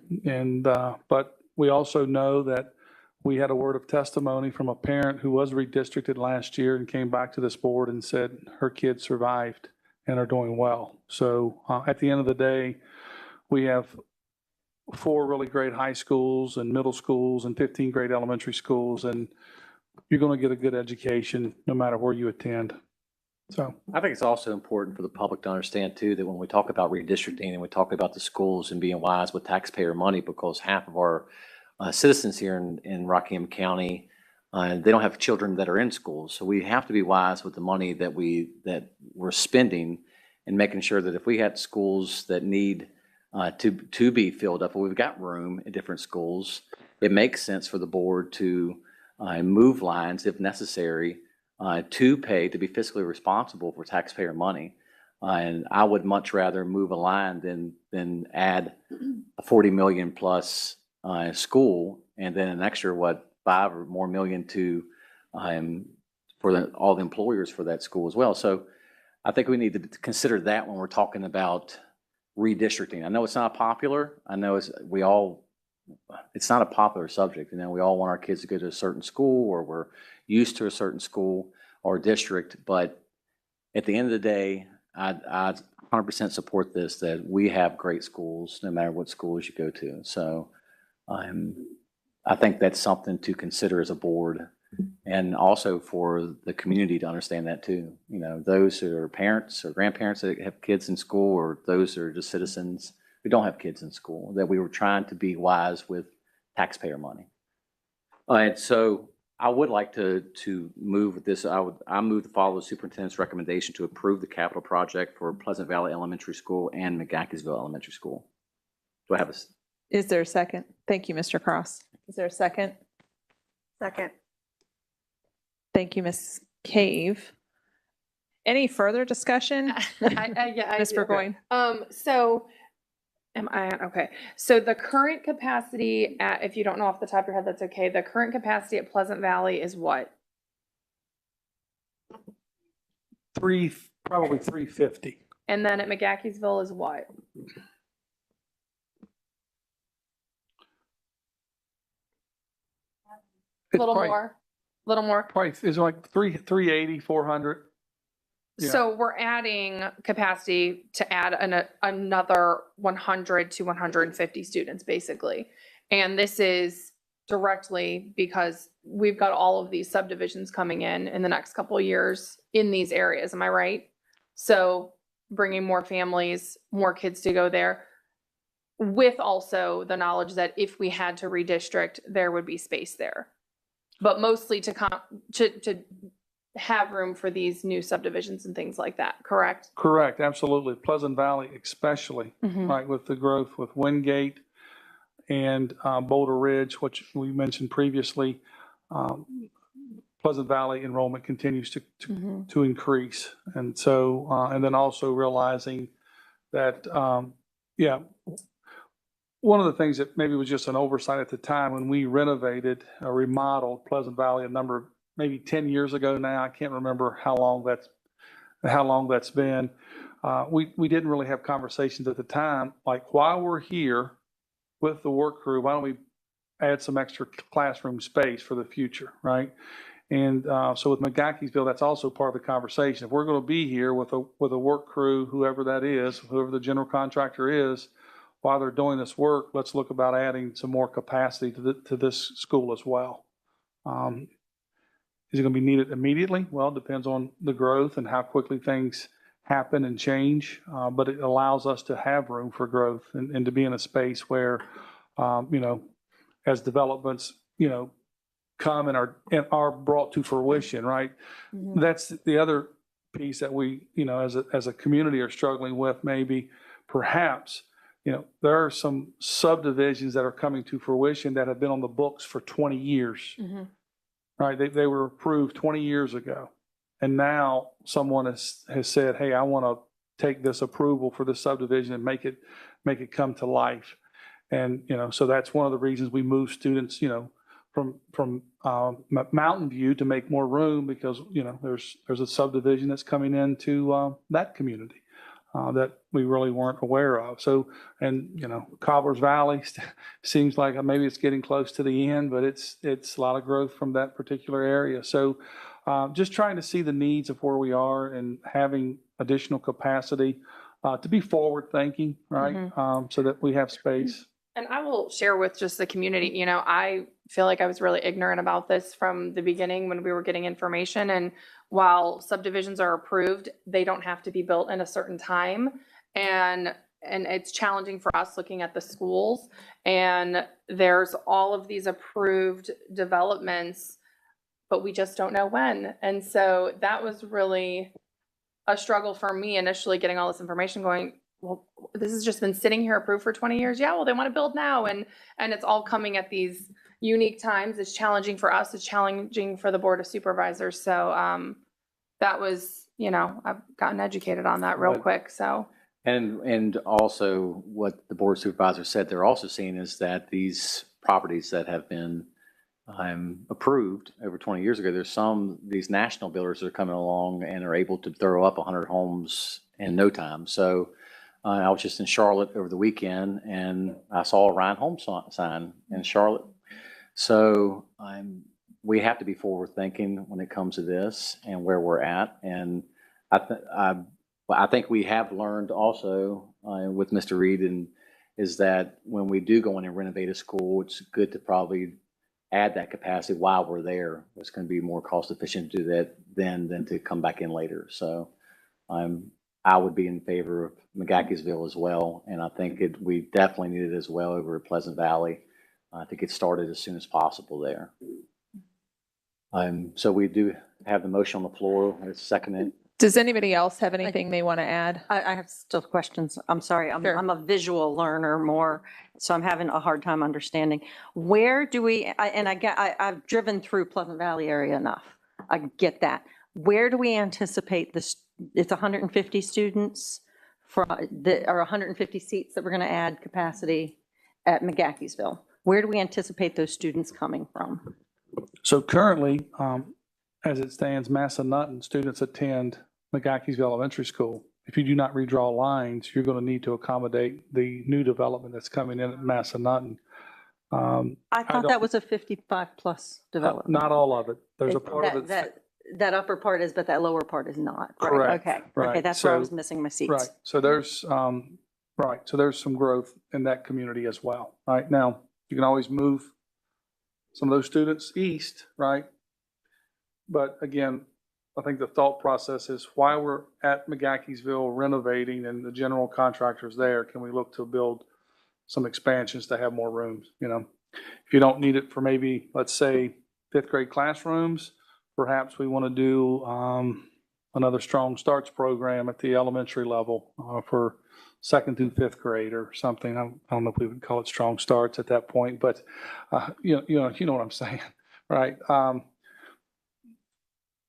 we also know that we had a word of testimony from a parent who was redistricted last year and came back to this board and said her kids survived and are doing well. So at the end of the day, we have 4 really great high schools and middle schools and 15 great elementary schools, and you're going to get a good education no matter where you attend. So I think it's also important for the public to understand too, that when we talk about redistricting and we talk about the schools and being wise with taxpayer money, because half of our citizens here in Rockingham County, they don't have children that are in schools. So we have to be wise with the money that we're spending, and making sure that if we had schools that need to be filled up, or we've got room in different schools, it makes sense for the board to move lines if necessary, to be fiscally responsible for taxpayer money. And I would much rather move a line than add a 40 million plus school, and then an extra, 5 or more million to for all the employers for that school as well. So I think we need to consider that when we're talking about redistricting. I know it's not popular. I know it's not a popular subject. We all want our kids to go to a certain school, or we're used to a certain school or district. But at the end of the day, I 100% support this, that we have great schools no matter what schools you go to. So I think that's something to consider as a board, and also for the community to understand that too. Those who are parents or grandparents that have kids in school, or those who are just citizens who don't have kids in school, that we were trying to be wise with taxpayer money. And so I would like to move with this. I move to follow the superintendent's recommendation to approve the capital project for Pleasant Valley Elementary School and McGaheysville Elementary School. Do I have Is there a second? Thank you, Mr. Cross. Is there a second? Second. Thank you, Ms. Cave. Any further discussion? Ms. Burgoyne? So so the current capacity if you don't know off the top of your head, that's okay. The current capacity at Pleasant Valley is what? probably 350. And then at McGaheysville is what? A little more. Probably it's like 380, 400. Yeah. So we're adding capacity to add another 100 to 150 students, basically. And this is directly because we've got all of these subdivisions coming in the next couple of years in these areas. Am I right? So bringing more families, more kids to go there, with also the knowledge that if we had to redistrict, there would be space there. But mostly to have room for these new subdivisions and things like that, correct? Correct, absolutely. Pleasant Valley especially, right, with the growth with Wingate and Boulder Ridge, which we mentioned previously. Pleasant Valley enrollment continues to increase. And so, and then also realizing that, one of the things that maybe was just an oversight at the time when we renovated or remodeled Pleasant Valley maybe 10 years ago now, I can't remember how long that's been. We didn't really have conversations at the time, like, while we're here with the work crew, why don't we add some extra classroom space for the future, right? And so with McGaheysville, that's also part of the conversation. If we're going to be here with a work crew, whoever that is, whoever the general contractor is, while they're doing this work, let's look about adding some more capacity to this school as well. Is it going to be needed immediately? Well, it depends on the growth and how quickly things happen and change, but it allows us to have room for growth and to be in a space where, as developments, come and are brought to fruition, right? Mm-hmm. That's the other piece that we, as a community are struggling with, maybe, perhaps. There are some subdivisions that are coming to fruition that have been on the books for 20 years, right? They were approved 20 years ago. And now someone has said, hey, I want to take this approval for this subdivision and make it come to life. And, so that's one of the reasons we move students, from Mountain View to make more room, because, there's a subdivision that's coming into that community. That we really weren't aware of. So, and Cobbler's Valley seems like maybe it's getting close to the end, but it's a lot of growth from that particular area. So, just trying to see the needs of where we are and having additional capacity to be forward thinking, right? So that we have space. And I will share with just the community, you know, I feel like I was really ignorant about this from the beginning when we were getting information. And while subdivisions are approved, they don't have to be built in a certain time. And it's challenging for us looking at the schools. And there's all of these approved developments, but we just don't know when. And so that was really a struggle for me initially, getting all this information going, well, this has just been sitting here approved for 20 years. Yeah, well, they want to build now. And it's all coming at these unique times. It's challenging for us. It's challenging for the Board of Supervisors. So that was, you know, I've gotten educated on that real quick. So. And also what the Board of Supervisors said they're also seeing is that these properties that have been approved over 20 years ago, there's these national builders that are coming along and are able to throw up 100 homes in no time. So I was just in Charlotte over the weekend and I saw a Ryan Holmes sign in Charlotte. So we have to be forward thinking when it comes to this and where we're at. And I think we have learned also with Mr. Reed is that when we do go in and renovate a school, it's good to probably add that capacity while we're there. It's going to be more cost efficient to do that than to come back in later. So I would be in favor of McGahkeysville as well. And I think we definitely need it as well over at Pleasant Valley to get started as soon as possible there. So we do have the motion on the floor. It's seconded. Does anybody else have anything they want to add? I have still questions. I'm sorry. Sure. I'm a visual learner more, so I'm having a hard time understanding. Where do we, I've driven through Pleasant Valley area enough. I get that. Where do we anticipate this? It's 150 students or 150 seats that we're going to add capacity at McGahkeysville. Where do we anticipate those students coming from? So currently, as it stands, Massanutten students attend McGahkeysville Elementary School. If you do not redraw lines, you're going to need to accommodate the new development that's coming in at Massanutten. I thought that was a 55 plus development. Not all of it. There's a part of it. That upper part is, but that lower part is not. Right? Correct. Okay. Right. Okay. That's where I was missing my seats. Right. So there's So there's some growth in that community as well. Right now, you can always move some of those students east, right? But again, I think the thought process is while we're at McGahkeysville renovating and the general contractors there, can we look to build some expansions to have more rooms? You know, if you don't need it for maybe, let's say, 5th grade classrooms, perhaps we want to do another Strong Starts program at the elementary level for 2nd through 5th grade or something. I don't know if we would call it Strong Starts at that point, but you know what I'm saying, right?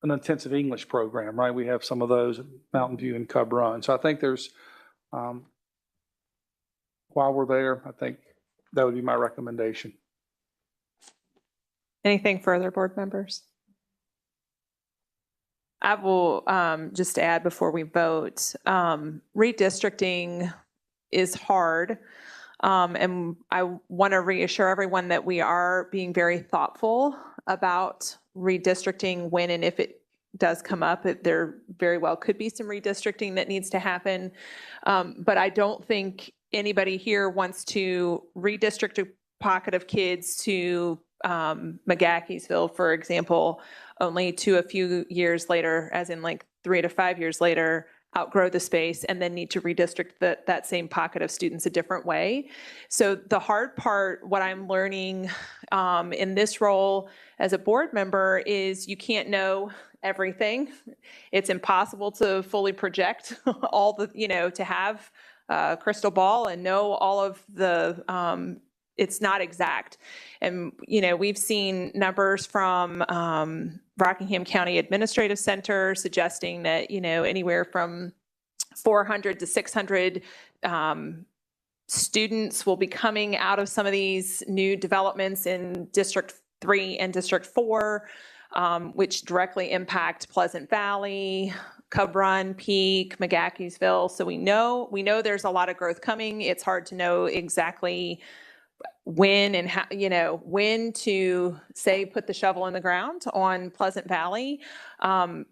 An intensive English program, right? We have some of those at Mountain View and Cub Run. So I think there's, while we're there, I think that would be my recommendation. Anything further, board members? I will just add before we vote, redistricting is hard. And I want to reassure everyone that we are being very thoughtful about redistricting when and if it does come up. There very well could be some redistricting that needs to happen. But I don't think anybody here wants to redistrict a pocket of kids to McGahkeysville, for example, only to a few years later, as in like 3 to 5 years later, outgrow the space and then need to redistrict that same pocket of students a different way. So the hard part, what I'm learning in this role as a board member is you can't know everything. It's impossible to fully project all the, to have a crystal ball and know all of the, it's not exact. And, we've seen numbers from Rockingham County Administrative Center suggesting that, anywhere from 400 to 600 students will be coming out of some of these new developments in District 3 and District 4, which directly impact Pleasant Valley, Cub Run, Peak, McGahkeysville. So we know there's a lot of growth coming. It's hard to know exactly when and how, when to say put the shovel in the ground on Pleasant Valley. I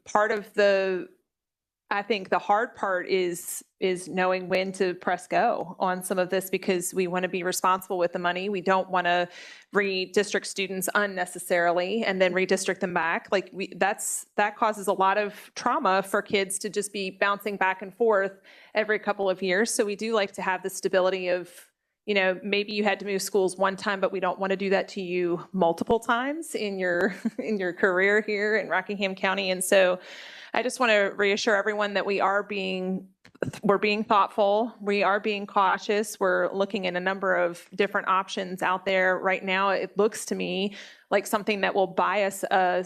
think the hard part is is knowing when to press go on some of this because we want to be responsible with the money. We don't want to redistrict students unnecessarily and then redistrict them back. Like that causes a lot of trauma for kids to just be bouncing back and forth every couple of years. So we do like to have the stability of, you know, maybe you had to move schools one time, but we don't want to do that to you multiple times in your in your career here in Rockingham County. And so I just want to reassure everyone that we're being thoughtful. We are being cautious. We're looking at a number of different options out there right now. It looks to me like something that will buy us a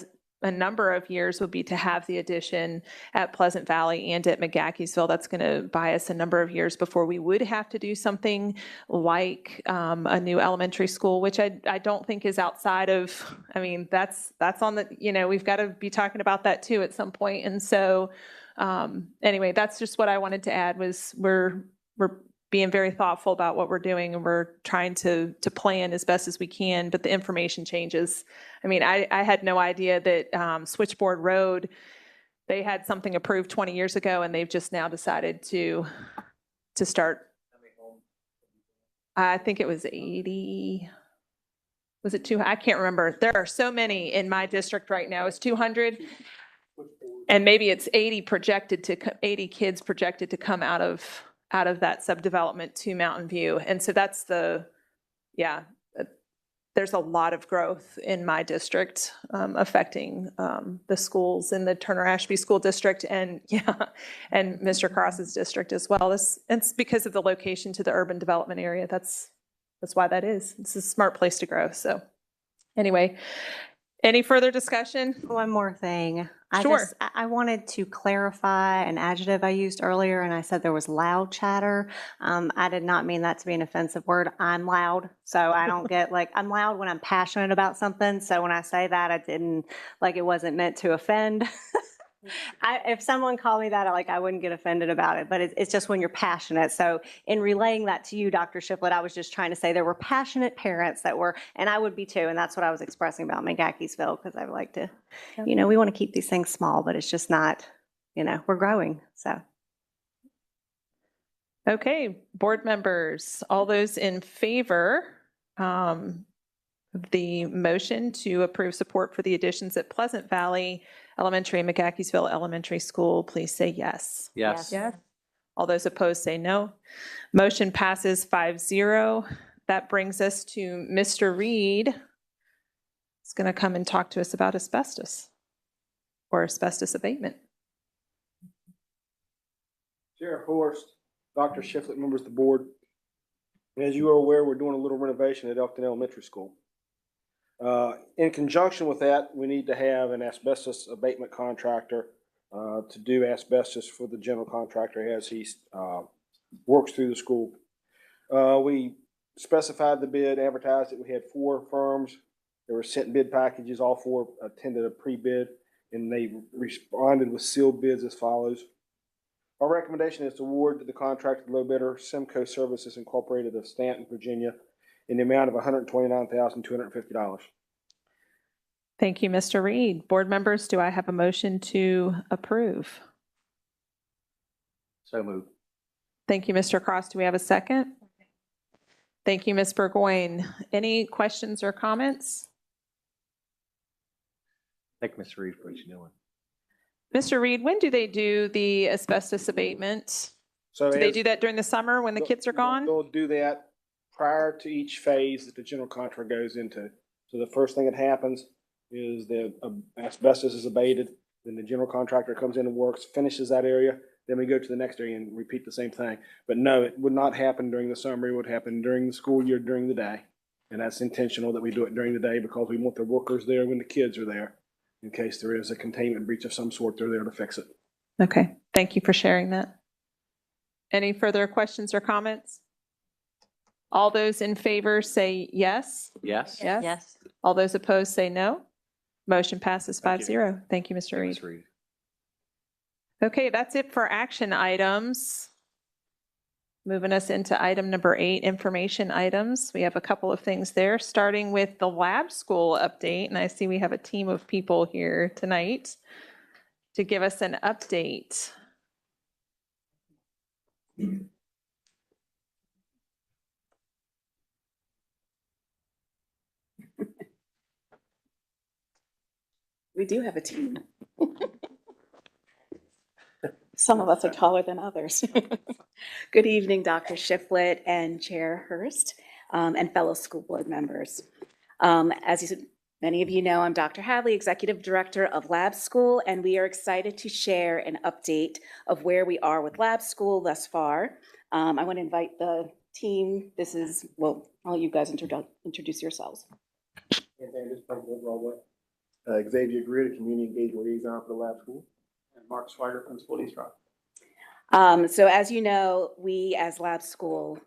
number of years would be to have the addition at Pleasant Valley and at McGahkeysville. That's going to buy us a number of years before we would have to do something like a new elementary school, which I don't think is outside of, I mean, that's on the, you know, we've got to be talking about that too at some point. And so anyway, that's just what I wanted to add was we're being very thoughtful about what we're doing, and we're trying to plan as best as we can, but the information changes. I mean, I had no idea that Switchboard Road, they had something approved 20 years ago, and they've just now decided to start. I think it was 80. Was it 200? I can't remember. There are so many in my district right now. It's 200. And maybe it's 80 kids projected to come out of that subdevelopment to Mountain View. And so that's there's a lot of growth in my district affecting the schools in the Turner Ashby School District and Mr. Cross's district as well. It's because of the location to the urban development area. That's why that is. It's a smart place to grow. So anyway, any further discussion? One more thing. Sure. I wanted to clarify an adjective I used earlier, and I said there was loud chatter. I did not mean that to be an offensive word. I'm loud, so I don't get I'm loud when I'm passionate about something. So when I say that, I didn't, it wasn't meant to offend. If someone called me that, I wouldn't get offended about it, but it's just when you're passionate. So in relaying that to you, Dr. Shiflett, I was just trying to say there were passionate parents that were, and I would be too, and that's what I was expressing about McGahkeysville, because I would like to, we want to keep these things small, but it's just not, we're growing, so. Okay, board members, all those in favor of the motion to approve support for the additions at Pleasant Valley Elementary and McGahkeysville Elementary School, please say yes. Yes. Yes. All those opposed say no. Motion passes 5-0. That brings us to Mr. Reed. He's going to come and talk to us about asbestos or asbestos abatement. Chair Horst, Dr. Shiflett, members of the board. As you are aware, we're doing a little renovation at Elkton Elementary School. In conjunction with that, we need to have an asbestos abatement contractor to do asbestos for the general contractor as he works through the school. We specified the bid, advertised it. We had 4 firms. They were sent bid packages. All 4 attended a pre-bid, and they responded with sealed bids as follows. Our recommendation is to award the contract to the low bidder, Simcoe Services Incorporated of Stanton, Virginia, in the amount of $129,250. Thank you, Mr. Reed. Board members, do I have a motion to approve? So moved. Thank you, Mr. Cross. Do we have a second? Thank you, Ms. Burgoyne. Any questions or comments? Thank you, Mr. Reed, for what you're doing. Mr. Reed, when do they do the asbestos abatement? So Do they do that during the summer when the kids are gone? They'll do that prior to each phase that the general contractor goes into. So the first thing that happens is the asbestos is abated, then the general contractor comes in and works, finishes that area, then we go to the next area and repeat the same thing. But no, it would not happen during the summer. It would happen during the school year, during the day. And that's intentional that we do it during the day because we want the workers there when the kids are there. In case there is a containment breach of some sort, they're there to fix it. Okay, thank you for sharing that. Any further questions or comments? All those in favor say yes. Yes. Yes. All those opposed say no. Motion passes 5-0. Thank you, Mr. Reed. Mr. Reed. Okay, that's it for action items. Moving us into item number 8, information items. We have a couple of things there, starting with the lab school update. And I see we have a team of people here tonight to give us an update. We do have a team. Some of us are taller than others. Good evening, Dr. Shiflett and Chair Hurst, and fellow school board members. Many of you know, I'm Dr. Hadley, Executive Director of Lab School, and we are excited to share an update of where we are with Lab School thus far. I want to invite the team. I'll let you guys introduce yourselves. Xavier Greer, the Community Engagement Liaison for the Lab School. And Mark Swider, Principal East Rock. So as you know, we as Lab School,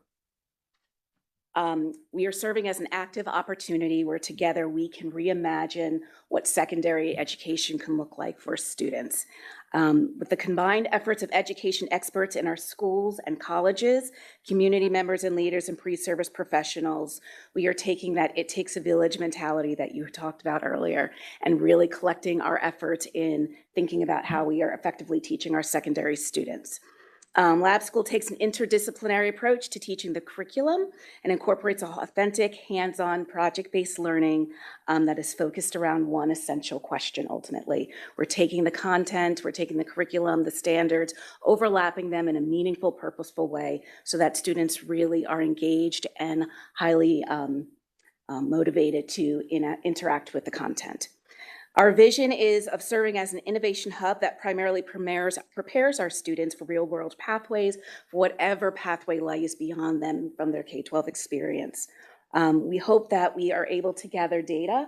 we are serving as an active opportunity where together we can reimagine what secondary education can look like for students. With the combined efforts of education experts in our schools and colleges, community members and leaders and pre-service professionals, we are taking that it takes a village mentality that you talked about earlier and really collecting our efforts in thinking about how we are effectively teaching our secondary students. Lab School takes an interdisciplinary approach to teaching the curriculum and incorporates authentic, hands-on, project-based learning that is focused around one essential question, ultimately. We're taking the content, we're taking the curriculum, the standards, overlapping them in a meaningful, purposeful way so that students really are engaged and highly motivated to interact with the content. Our vision is of serving as an innovation hub that primarily prepares our students for real-world pathways, for whatever pathway lies beyond them from their K-12 experience. We hope that we are able to gather data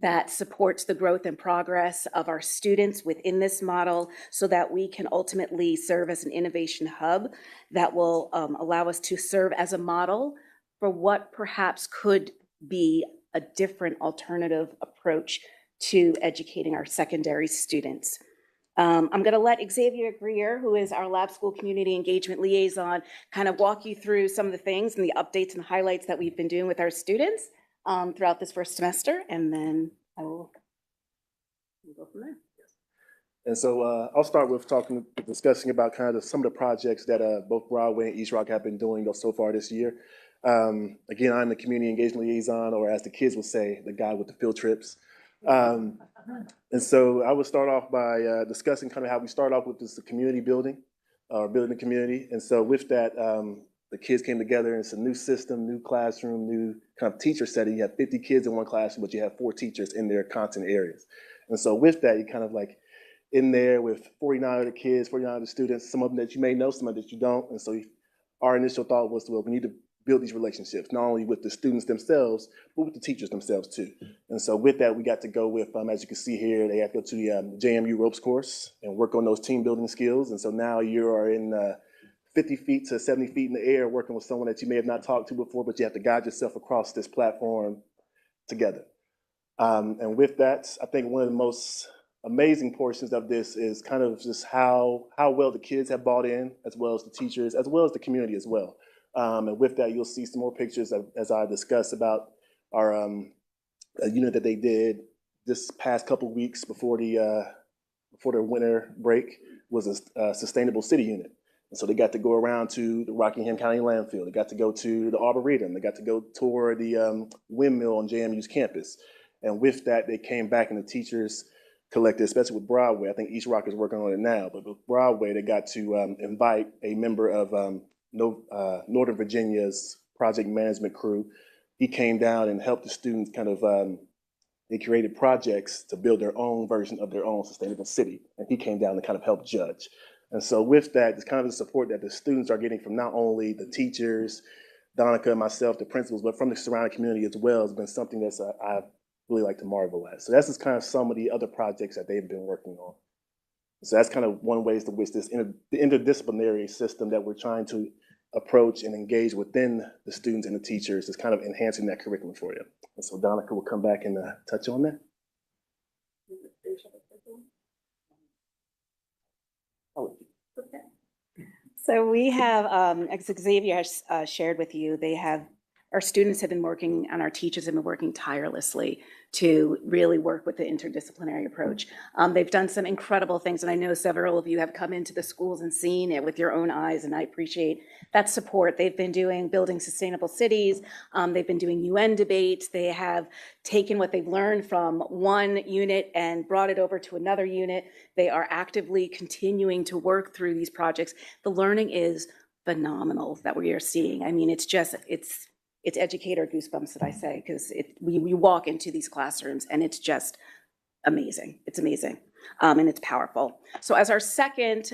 that supports the growth and progress of our students within this model so that we can ultimately serve as an innovation hub that will allow us to serve as a model for what perhaps could be a different alternative approach to educating our secondary students. I'm going to let Xavier Greer, who is our Lab School Community Engagement Liaison, kind of walk you through some of the things and the updates and highlights that we've been doing with our students throughout this first semester, and then we'll go from there. And so I'll start with discussing about kind of some of the projects that both Broadway and East Rock have been doing so far this year. Again, I'm the Community Engagement Liaison, or as the kids would say, the guy with the field trips. And so I would start off by discussing kind of how we start off with this community building, or building the community. And so with that, the kids came together, and it's a new system, new classroom, new kind of teacher setting. You have 50 kids in one classroom, but you have 4 teachers in their content areas. And so with that, you kind of like in there with 49 of the kids, 49 of the students, some of them that you may know, some of them that you don't. And so our initial thought was, well, we need to build these relationships, not only with the students themselves, but with the teachers themselves too. And so with that, we got to go with, as you can see here, they have to go to the JMU ropes course and work on those team building skills. And so now you are in 50 feet to 70 feet in the air working with someone that you may have not talked to before, but you have to guide yourself across this platform together. And with that, I think one of the most amazing portions of this is kind of just how well the kids have bought in, as well as the teachers, as well as the community as well. And with that, you'll see some more pictures as I discuss about our a unit that they did this past couple weeks before the winter break was a sustainable city unit. And so they got to go around to the Rockingham County landfill. They got to go to the Arboretum. They got to go tour the windmill on JMU's campus. And with that, they came back, and the teachers collected, especially with Broadway. I think East Rock is working on it now, but with Broadway, they got to invite a member of Northern Virginia's project management crew. He came down and helped the students kind of, they created projects to build their own version of their own sustainable city. And he came down to kind of help judge. And so with that, it's kind of the support that the students are getting from not only the teachers, Donica, myself, the principals, but from the surrounding community as well has been something that's I really like to marvel at. So that's just kind of some of the other projects that they've been working on. So that's kind of one ways to which the interdisciplinary system that we're trying to approach and engage within the students and the teachers is kind of enhancing that curriculum for you. And so Donica will come back and touch on that. So we have, as Xavier has shared with you, our students have been working and our teachers have been working tirelessly to really work with the interdisciplinary approach. They've done some incredible things, and I know several of you have come into the schools and seen it with your own eyes, and I appreciate that support. They've been building sustainable cities. They've been doing UN debates. They have taken what they've learned from one unit and brought it over to another unit. They are actively continuing to work through these projects. The learning is phenomenal that we are seeing. I mean, it's educator goosebumps that I say, because we walk into these classrooms and it's just amazing. It's amazing, and it's powerful. So as our second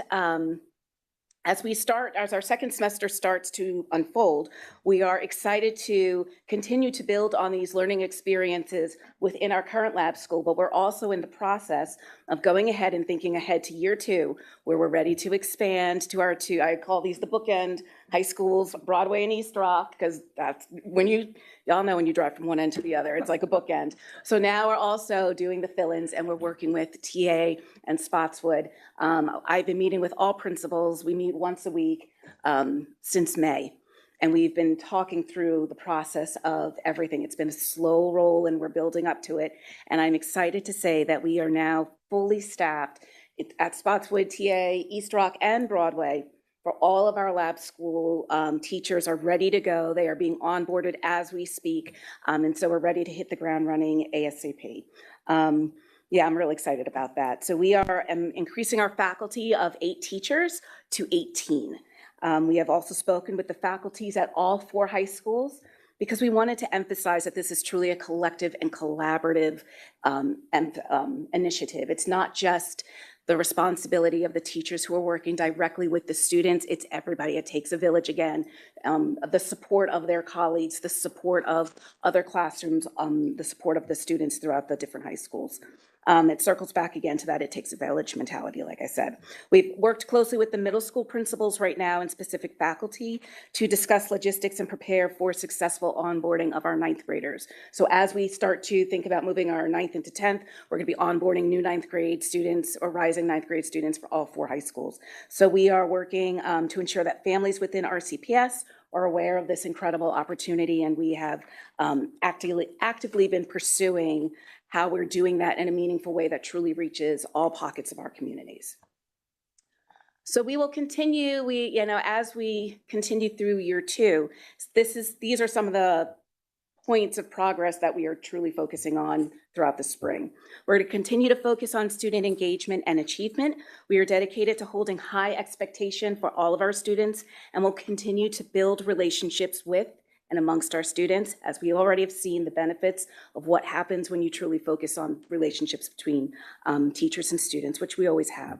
semester starts to unfold, we are excited to continue to build on these learning experiences within our current lab school, but we're also in the process of going ahead and thinking ahead to year 2, where we're ready to expand to our two, I call these the bookend high schools, Broadway and East Rock, because that's when y'all know when you drive from one end to the other, it's like a bookend. So now we're also doing the fill-ins, and we're working with TA and Spotswood. I've been meeting with all principals. We meet once a week since May. And we've been talking through the process of everything. It's been a slow roll and we're building up to it. And I'm excited to say that we are now fully staffed at Spotswood, TA, East Rock, and Broadway. For all of our lab school teachers are ready to go. They are being onboarded as we speak. And so we're ready to hit the ground running ASAP. Yeah, I'm really excited about that. So we are increasing our faculty of 8 teachers to 18. We have also spoken with the faculties at all 4 high schools, because we wanted to emphasize that this is truly a collective and collaborative initiative. It's not just the responsibility of the teachers who are working directly with the students. It's everybody. It takes a village again. The support of their colleagues, the support of other classrooms, the support of the students throughout the different high schools. It circles back again to that it takes a village mentality, like I said. We've worked closely with the middle school principals right now and specific faculty to discuss logistics and prepare for successful onboarding of our 9th graders. So as we start to think about moving our 9th into 10th, we're going to be onboarding new 9th grade students or rising 9th grade students for all 4 high schools. So we are working to ensure that families within RCPS are aware of this incredible opportunity, and we have actively been pursuing how we're doing that in a meaningful way that truly reaches all pockets of our communities. So we will continue, as we continue through year 2, these are some of the points of progress that we are truly focusing on throughout the spring. We're going to continue to focus on student engagement and achievement. We are dedicated to holding high expectation for all of our students, and will continue to build relationships with and amongst our students, as we already have seen the benefits of what happens when you truly focus on relationships between teachers and students, which we always have.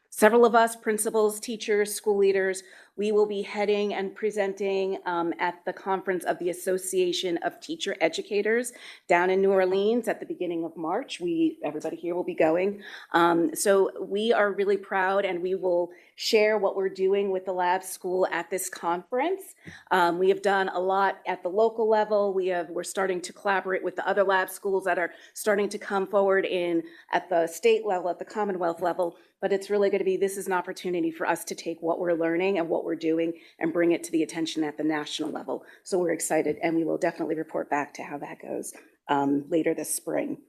Several of us, principals, teachers, school leaders, we will be heading and presenting at the conference of the Association of Teacher Educators down in New Orleans at the beginning of March. Everybody here will be going. So we are really proud, and we will share what we're doing with the lab school at this conference. We have done a lot at the local level. We're starting to collaborate with the other lab schools that are starting to come forward at the state level, at the Commonwealth level. But it's really going to be, this is an opportunity for us to take what we're learning and what we're doing and bring it to the attention at the national level. So we're excited, and we will definitely report back to how that goes later this spring.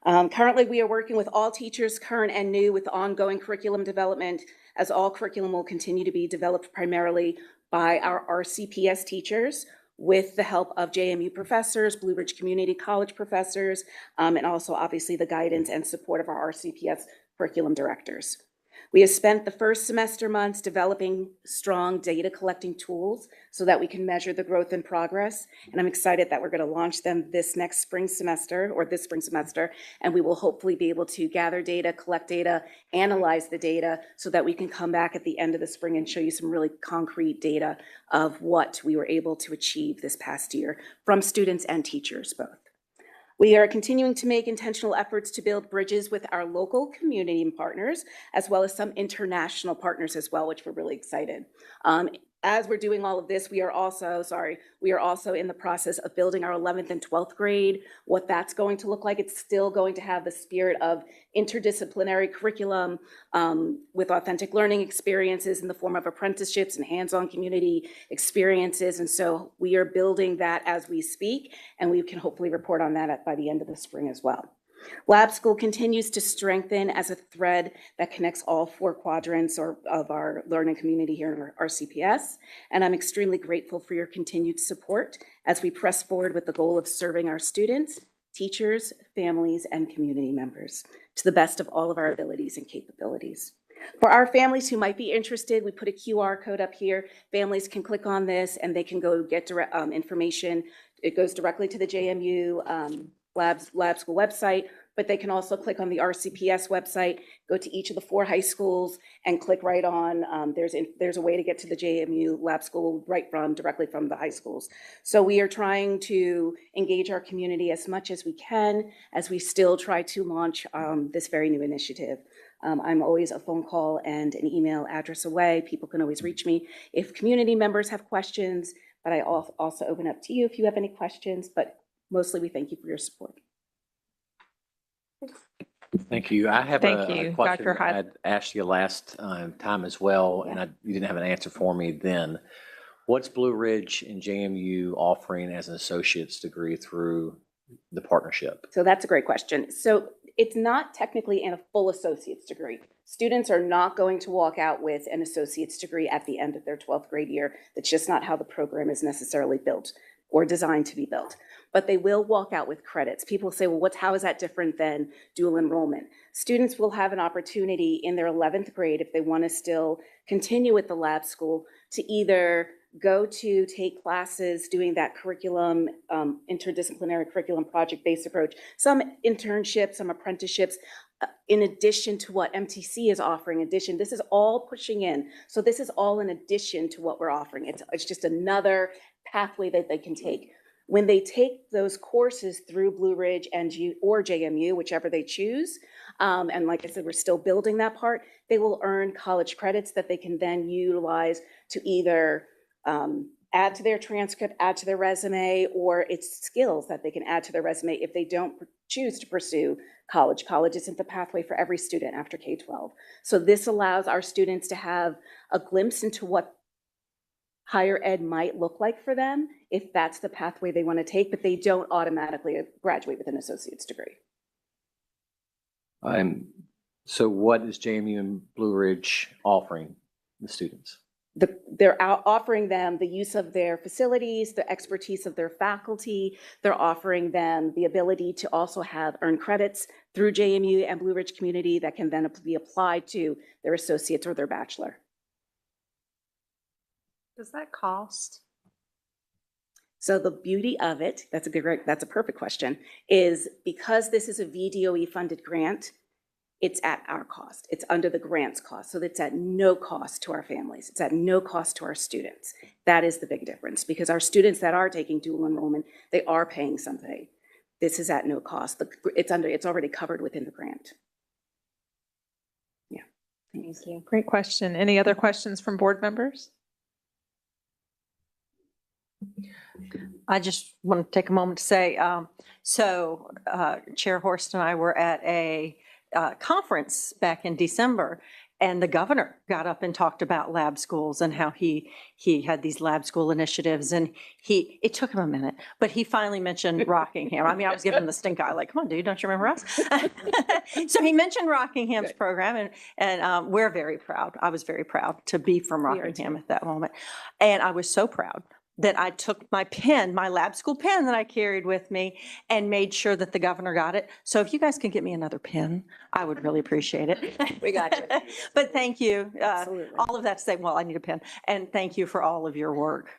Currently, we are working with all teachers, current and new, with ongoing curriculum development, as all curriculum will continue to be developed primarily by our RCPS teachers, with the help of JMU professors, Blue Ridge Community College professors, and also obviously the guidance and support of our RCPS curriculum directors. We have spent the first semester months developing strong data collecting tools so that we can measure the growth and progress. And I'm excited that we're going to launch them this spring semester, and we will hopefully be able to gather data, collect data, analyze the data, so that we can come back at the end of the spring and show you some really concrete data of what we were able to achieve this past year from students and teachers both. We are continuing to make intentional efforts to build bridges with our local community partners, as well as some international partners as well, which we're really excited. as we're doing all of this, we are also in the process of building our 11th and 12th grade, what that's going to look like. It's still going to have the spirit of interdisciplinary curriculum with authentic learning experiences in the form of apprenticeships and hands-on community experiences. And so we are building that as we speak, and we can hopefully report on that by the end of the spring as well. Lab School continues to strengthen as a thread that connects all 4 quadrants of our learning community here in our RCPS, and I'm extremely grateful for your continued support as we press forward with the goal of serving our students, teachers, families, and community members to the best of all of our abilities and capabilities. For our families who might be interested, we put a QR code up here. Families can click on this and they can go get direct information. It goes directly to the JMU Lab School website, but they can also click on the RCPS website, go to each of the 4 high schools and click right on. There's a way to get to the JMU Lab School directly from the high schools. So we are trying to engage our community as much as we can as we still try to launch this very new initiative. I'm always a phone call and an email address away. People can always reach me if community members have questions, but I also open up to you if you have any questions, but mostly we thank you for your support. Thank you. I have Thank a you, question Dr. Hyde. I'd asked you last time as well, and you didn't have an answer for me then. What's Blue Ridge and JMU offering as an associate's degree through the partnership? So that's a great question. So it's not technically in a full associate's degree. Students are not going to walk out with an associate's degree at the end of their 12th grade year. That's just not how the program is necessarily built or designed to be built. But they will walk out with credits. People say, well, how is that different than dual enrollment? Students will have an opportunity in their 11th grade, if they want to still continue with the lab school, to either go to take classes doing that curriculum, interdisciplinary curriculum project-based approach, some internships, some apprenticeships, in addition to what MTC is offering. This is all pushing in. So this is all in addition to what we're offering. It's just another pathway that they can take. When they take those courses through Blue Ridge or JMU, whichever they choose, and like I said, we're still building that part, they will earn college credits that they can then utilize to either add to their transcript, add to their resume, or it's skills that they can add to their resume if they don't choose to pursue college. College isn't the pathway for every student after K-12. So this allows our students to have a glimpse into what higher ed might look like for them if that's the pathway they want to take, but they don't automatically graduate with an associate's degree. So what is JMU and Blue Ridge offering the students? They're offering them the use of their facilities, the expertise of their faculty. They're offering them the ability to also earn credits through JMU and Blue Ridge Community that can then be applied to their associates or their bachelor. Does that cost? So the beauty of it, that's a perfect question, is because this is a VDOE funded grant, it's at our cost. It's under the grant's cost. So it's at no cost to our families. It's at no cost to our students. That is the big difference, because our students that are taking dual enrollment, they are paying something. This is at no cost. It's already covered within the grant. Yeah. Thank you. Great question. Any other questions from board members? I just want to take a moment to say, Chair Horst and I were at a conference back in December, and the governor got up and talked about lab schools and how he had these lab school initiatives, and it took him a minute, but he finally mentioned Rockingham. I mean, I was giving him the stink eye, like, come on, dude, don't you remember us? So he mentioned Rockingham's program, and we're very proud. I was very proud to be from Rockingham at that moment, and I was so proud that I took my pen, my lab school pen that I carried with me, and made sure that the governor got it. So if you guys can get me another pen, I would really appreciate it. We got you. But thank you. Absolutely. All of that to say, well, I need a pen. And thank you for all of your work.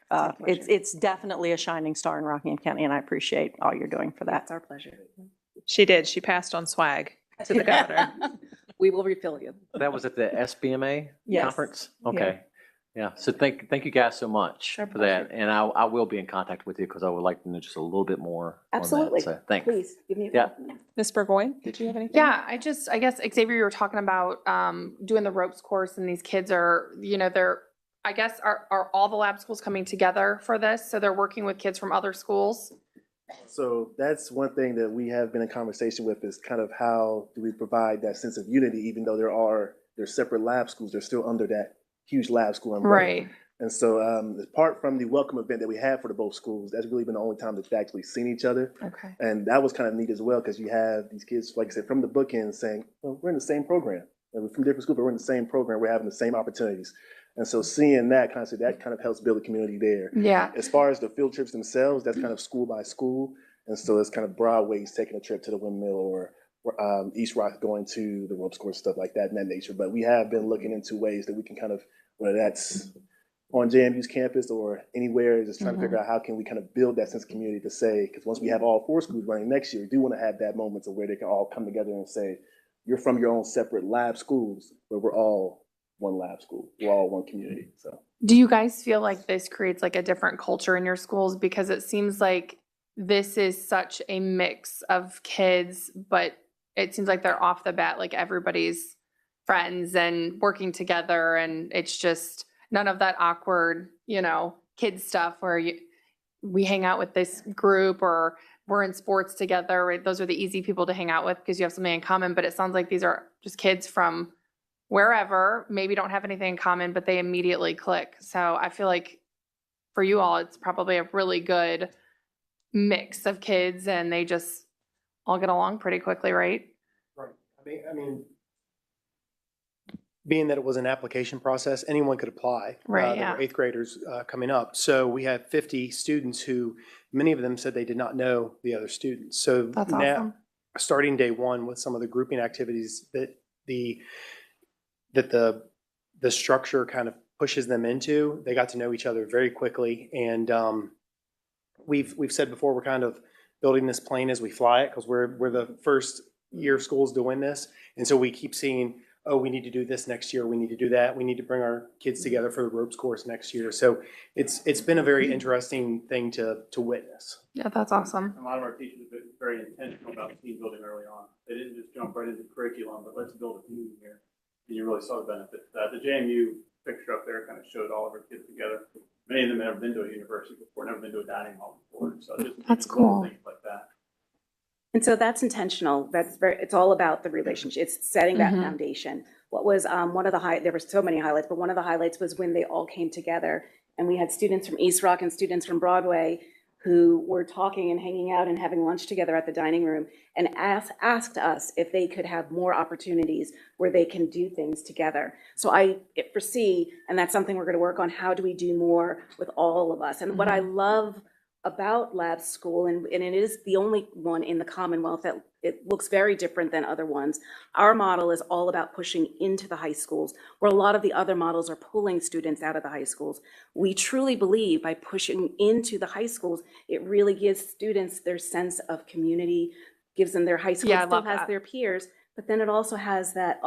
It's definitely a shining star in Rockingham County, and I appreciate all you're doing for that. That's our pleasure. She did. She passed on swag to the governor. We will refill you. That was at the SBMA Yes. conference? Okay. Yeah. So thank you guys so much for that. And I will be in contact with you because I would like to know just a little bit more. Absolutely. On that. So thanks. Please give me a Yeah. call. Ms. Burgoyne, did you have anything? Yeah, I guess Xavier, you were talking about doing the ropes course, and these kids are, I guess, are all the lab schools coming together for this? So they're working with kids from other schools? So that's one thing that we have been in conversation with is kind of how do we provide that sense of unity, even though there's separate lab schools, they're still under that huge lab school umbrella. Right. And so apart from the welcome event that we had for the both schools, that's really been the only time that they've actually seen each other. Okay. And that was kind of neat as well, because you have these kids, like I said, from the bookend saying, well, we're in the same program. And we're from different schools, but we're in the same program. We're having the same opportunities. And so seeing that kind of helps build a community there. Yeah. As far as the field trips themselves, that's kind of school by school. And so it's kind of Broadway's taking a trip to the windmill, or East Rock going to the ropes course, stuff like that in that nature. But we have been looking into ways that we can kind of, whether that's on JMU's campus or anywhere, just trying to figure out how can we kind of build that sense of community to say, because once we have all 4 schools running next year, we do want to have that moment of where they can all come together and say, you're from your own separate lab schools, but we're all one lab school. We're all one community. So Do you guys feel like this creates like a different culture in your schools? Because it seems like this is such a mix of kids, but it seems like they're off the bat, like everybody's friends and working together, and it's just none of that awkward, kid stuff where we hang out with this group or we're in sports together. Right? Those are the easy people to hang out with because you have something in common, but it sounds like these are just kids from wherever, maybe don't have anything in common, but they immediately click. So I feel like for you all, it's probably a really good mix of kids and they just all get along pretty quickly, right? Right. I mean, being that it was an application process, anyone could apply. Right, There were 8th graders coming up. So we had 50 students who, many of them said they did not know the other students. So That's now, awesome. starting day one with some of the grouping activities that the structure kind of pushes them into, they got to know each other very quickly. And we've said before, we're kind of building this plane as we fly it, because we're the first year of schools doing this. And so we keep seeing, oh, we need to do this next year. We need to do that. We need to bring our kids together for the ropes course next year. So it's been a very interesting thing to witness. Yeah, that's awesome. A lot of our teachers have been very intentional about team building early on. They didn't just jump right into curriculum, but let's build a team here. And you really saw the benefit of that. The JMU picture up there kind of showed all of our kids together. Many of them have never been to a university before, never been to a dining hall before. So That's cool. Things like that. And so that's intentional. It's all about the relationship. It's setting that foundation. What was one of the there were so many highlights, but one of the highlights was when they all came together and we had students from East Rock and students from Broadway who were talking and hanging out and having lunch together at the dining room and asked us if they could have more opportunities where they can do things together. So I foresee, and that's something we're going to work on, how do we do more with all of us? And what I love about lab school, and it is the only one in the Commonwealth that it looks very different than other ones. Our model is all about pushing into the high schools, where a lot of the other models are pulling students out of the high schools. We truly believe by pushing into the high schools, it really gives students their sense of community, gives them their high school, Yeah, I still love has that. their peers, but then it also has that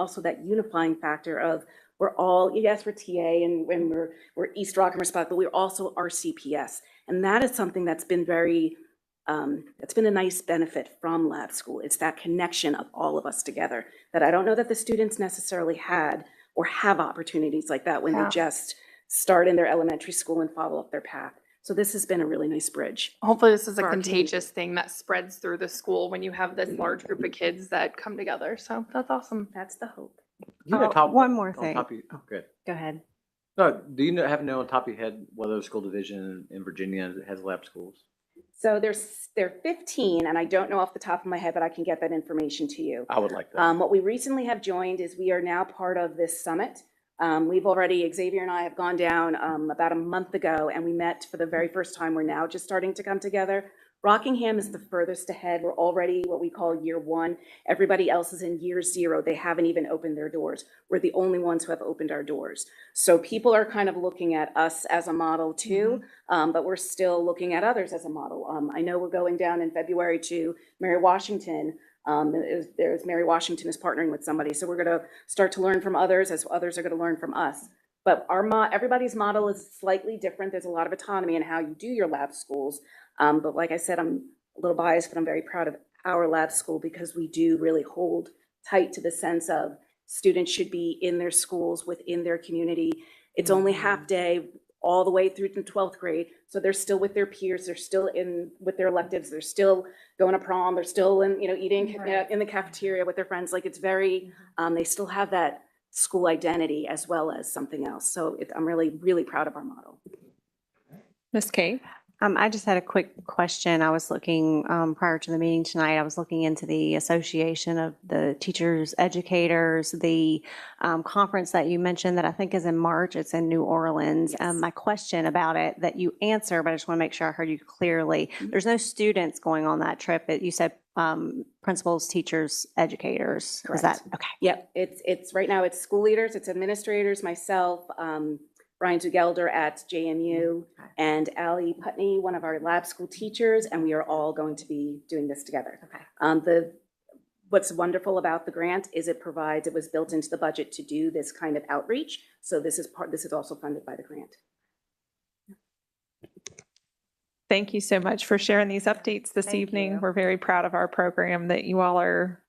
unifying factor of we're all, yes, we're TA and we're East Rock and Respect, but we're also RCPS. And that is something that's been that's been a nice benefit from lab school. It's that connection of all of us together that I don't know that the students necessarily had or have opportunities like that when they just start in their elementary school and follow up their path. So this has been a really nice bridge. Hopefully this is a For our contagious thing that spreads through the school when you have this large group of kids that come together. So that's awesome. That's the hope. You know, one more on thing. top of you, good. Go ahead. No, do you happen to know on top of your head what other school division in Virginia has lab schools? So they're 15, and I don't know off the top of my head, but I can get that information to you. I would like that. What we recently have joined is we are now part of this summit. We've already, Xavier and I have gone down about a month ago, and we met for the very first time. We're now just starting to come together. Rockingham is the furthest ahead. We're already what we call year 1. Everybody else is in year 0. They haven't even opened their doors. We're the only ones who have opened our doors. So people are kind of looking at us as a model too, but we're still looking at others as a model. I know we're going down in February to Mary Washington. Mary Washington is partnering with somebody. So we're going to start to learn from others as others are going to learn from us. But everybody's model is slightly different. There's a lot of autonomy in how you do your lab schools. But like I said, I'm a little biased, but I'm very proud of our lab school because we do really hold tight to the sense of students should be in their schools, within their community, It's only half day all the way through to 12th grade. So they're still with their peers, they're still in with their electives, they're still going to prom, they're still in, eating in the cafeteria with their friends. Like it's very, they still have that school identity as well as something else. So I'm really, really proud of our model. Ms. Kate? I just had a quick question. I was looking, prior to the meeting tonight, I was looking into the Association of the Teachers, Educators, the conference that you mentioned that I think is in March. It's in New Orleans. Yes. My question about it that you answer, but I just want to make sure I heard you clearly. There's no students going on that trip. You said principals, teachers, educators. Correct. Is that okay? Yep, it's right now it's school leaders, it's administrators, myself, Brian Zugelder at JMU, and Allie Putney, one of our lab school teachers, and we are all going to be doing this together. Okay. What's wonderful about the grant is it was built into the budget to do this kind of outreach. So this is also funded by the grant. Thank you so much for sharing these updates this Thank evening. you. We're very proud of our program that you all are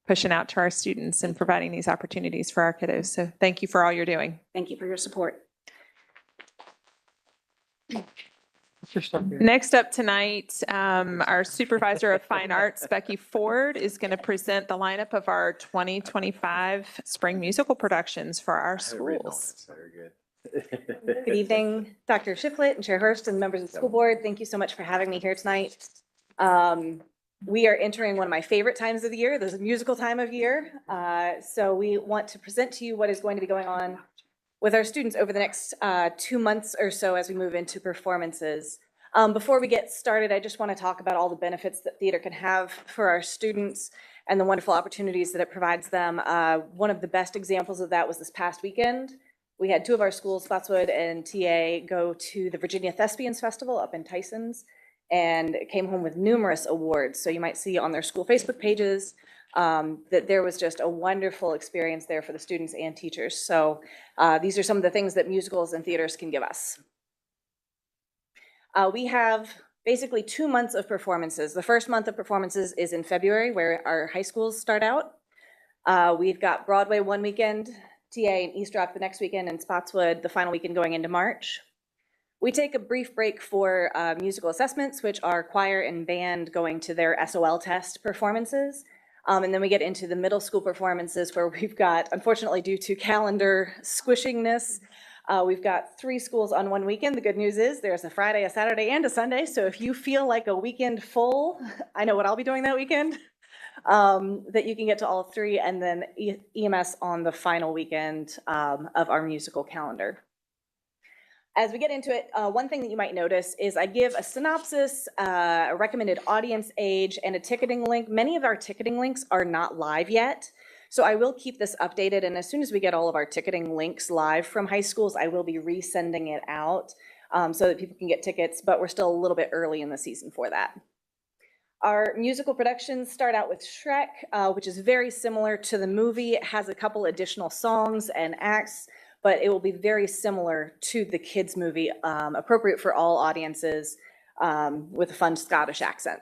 pushing out to our students and providing these opportunities for our kiddos. So thank you for all you're doing. Thank you for your support. Next up tonight, our Supervisor of Fine Arts, Becky Ford, is going to present the lineup of our 2025 spring musical productions for our schools. Good evening, Dr. Shiflett and Chair Hurst and members of the school board. Thank you so much for having me here tonight. We are entering one of my favorite times of the year, the musical time of year. So we want to present to you what is going to be going on with our students over the next 2 months or so as we move into performances. Before we get started, I just want to talk about all the benefits that theater can have for our students and the wonderful opportunities that it provides them. One of the best examples of that was this past weekend. We had 2 of our schools, Spotswood and TA, go to the Virginia Thespians Festival up in Tysons and came home with numerous awards. So you might see on their school Facebook pages that there was just a wonderful experience there for the students and teachers. So these are some of the things that musicals and theaters can give us. We have basically 2 months of performances. The first month of performances is in February, where our high schools start out. We've got Broadway one weekend, TA and East Rock the next weekend, and Spotswood the final weekend going into March. We take a brief break for musical assessments, which are choir and band going to their SOL test performances. And then we get into the middle school performances where we've got, unfortunately due to calendar squishingness, we've got 3 schools on one weekend. The good news is there's a Friday, a Saturday, and a Sunday. So if you feel like a weekend full, I know what I'll be doing that weekend, that you can get to all 3, and then EMS on the final weekend of our musical calendar. As we get into it, one thing that you might notice is I give a synopsis, a recommended audience age, and a ticketing link. Many of our ticketing links are not live yet, so I will keep this updated, and as soon as we get all of our ticketing links live from high schools, I will be resending it out so that people can get tickets, but we're still a little bit early in the season for that. Our musical productions start out with Shrek, which is very similar to the movie. It has a couple additional songs and acts, but it will be very similar to the kids' movie, appropriate for all audiences, with a fun Scottish accent.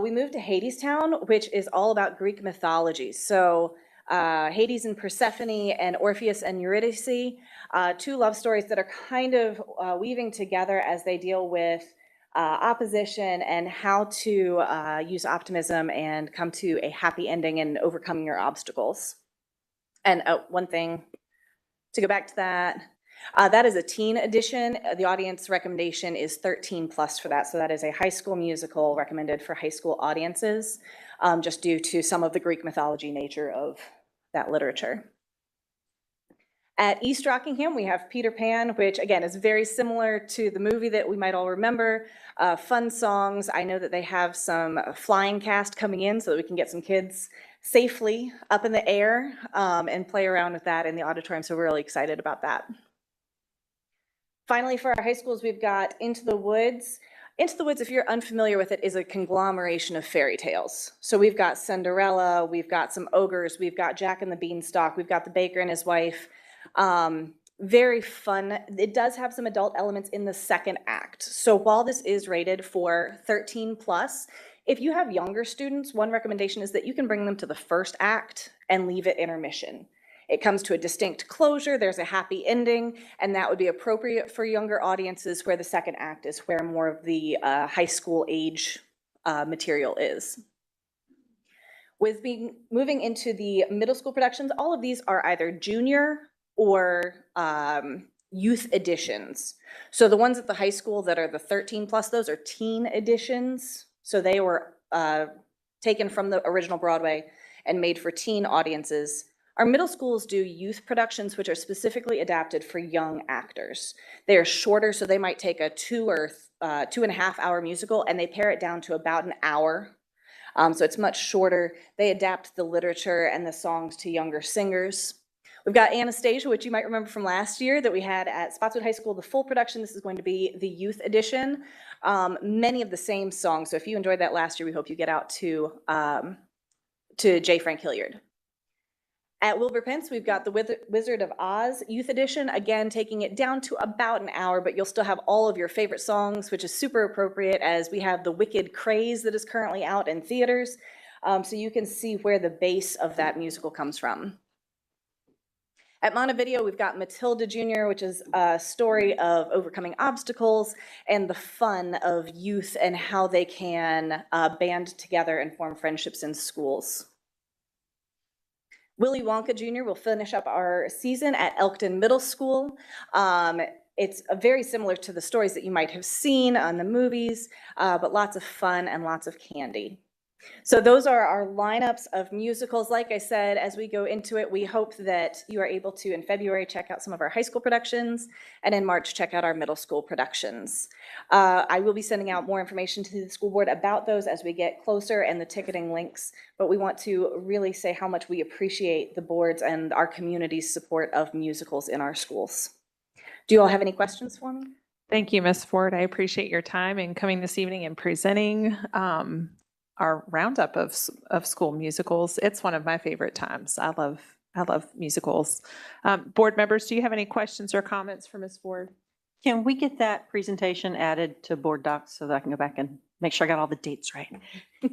We move to Hadestown, which is all about Greek mythology. So Hades and Persephone and Orpheus and Eurydice, 2 love stories that are kind of weaving together as they deal with opposition and how to use optimism and come to a happy ending and overcoming your obstacles. And one thing to go back to that, that is a teen edition. The audience recommendation is 13 plus for that. So that is a high school musical recommended for high school audiences, just due to some of the Greek mythology nature of that literature. At East Rockingham, we have Peter Pan, which again is very similar to the movie that we might all remember. Fun songs. I know that they have some flying cast coming in so that we can get some kids safely up in the air and play around with that in the auditorium. So we're really excited about that. Finally, for our high schools, we've got Into the Woods. Into the Woods, if you're unfamiliar with it, is a conglomeration of fairy tales. So we've got Cinderella, we've got some ogres, we've got Jack and the Beanstalk, we've got the baker and his wife. Very fun. It does have some adult elements in the second act. So while this is rated for 13 plus, if you have younger students, one recommendation is that you can bring them to the first act and leave at intermission. it comes to a distinct closure, there's a happy ending, and that would be appropriate for younger audiences, where the second act is where more of the high school age material is. With moving into the middle school productions, all of these are either junior or youth editions. So the ones at the high school that are the 13 plus, those are teen editions. So they were taken from the original Broadway and made for teen audiences. Our middle schools do youth productions, which are specifically adapted for young actors. They are shorter, so they might take a 2 or 2.5 hour musical and they pare it down to about an hour. So it's much shorter. They adapt the literature and the songs to younger singers. We've got Anastasia, which you might remember from last year that we had at Spotswood High School, the full production. This is going to be the youth edition. Many of the same songs. So if you enjoyed that last year, we hope you get out to J. Frank Hilliard. At Wilbur Pence, we've got the Wizard of Oz Youth Edition, again, taking it down to about an hour, but you'll still have all of your favorite songs, which is super appropriate as we have the Wicked Craze that is currently out in theaters. So you can see where the base of that musical comes from. At Montevideo, we've got Matilda Jr., which is a story of overcoming obstacles and the fun of youth and how they can band together and form friendships in schools. Willy Wonka Jr. will finish up our season at Elkton Middle School. It's very similar to the stories that you might have seen on the movies, but lots of fun and lots of candy. So those are our lineups of musicals. Like I said, as we go into it, we hope that you are able to, in February, check out some of our high school productions, and in March, check out our middle school productions. I will be sending out more information to the school board about those as we get closer and the ticketing links, but we want to really say how much we appreciate the board's and our community's support of musicals in our schools. Do you all have any questions for me? Thank you, Ms. Ford. I appreciate your time in coming this evening and presenting our roundup of school musicals. It's one of my favorite times. I love musicals. Board members, do you have any questions or comments for Ms. Ford? Can we get that presentation added to board docs so that I can go back and make sure I got all the dates right?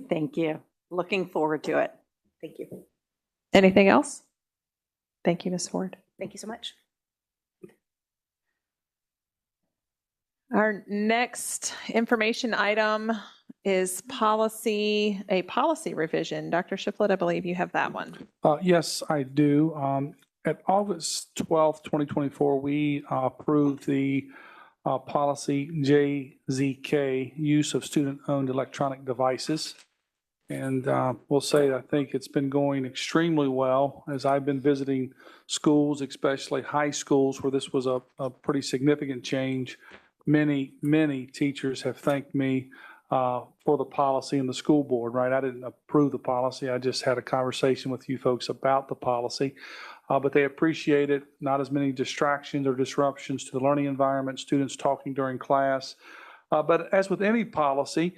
Thank you. Looking forward to it. Thank you. Anything else? Thank you, Ms. Ford. Thank you so much. Our next information item is a policy revision. Dr. Shiflett, I believe you have that one. Yes, I do. At August 12th, 2024, we approved the policy JZK, use of student-owned electronic devices. And we'll say I think it's been going extremely well as I've been visiting schools, especially high schools, where this was a pretty significant change. Many teachers have thanked me for the policy and the school board, right? I didn't approve the policy. I just had a conversation with you folks about the policy, but they appreciate it. Not as many distractions or disruptions to the learning environment, students talking during class. But as with any policy,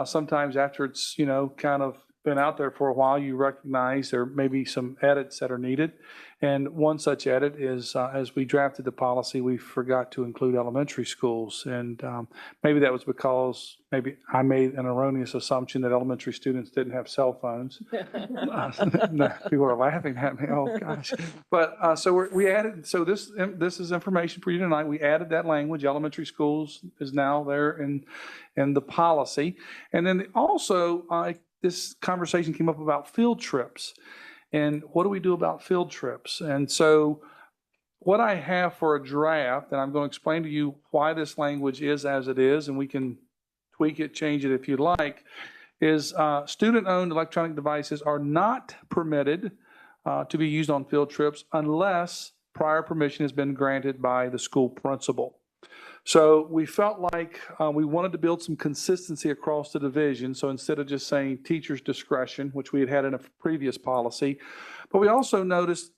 sometimes after it's, kind of been out there for a while, you recognize there may be some edits that are needed. And one such edit is, as we drafted the policy, we forgot to include elementary schools. And maybe that was because maybe I made an erroneous assumption that elementary students didn't have cell phones. People are laughing at me. Oh, gosh. But so we added, so this is information for you tonight. We added that language, elementary schools is now there in the policy. And then also, this conversation came up about field trips. And what do we do about field trips? And so what I have for a draft, and I'm going to explain to you why this language is as it is, and we can tweak it, change it if you'd like, is student-owned electronic devices are not permitted to be used on field trips unless prior permission has been granted by the school principal. So we felt like we wanted to build some consistency across the division. So instead of just saying teacher's discretion, which we had in a previous policy, but we also noticed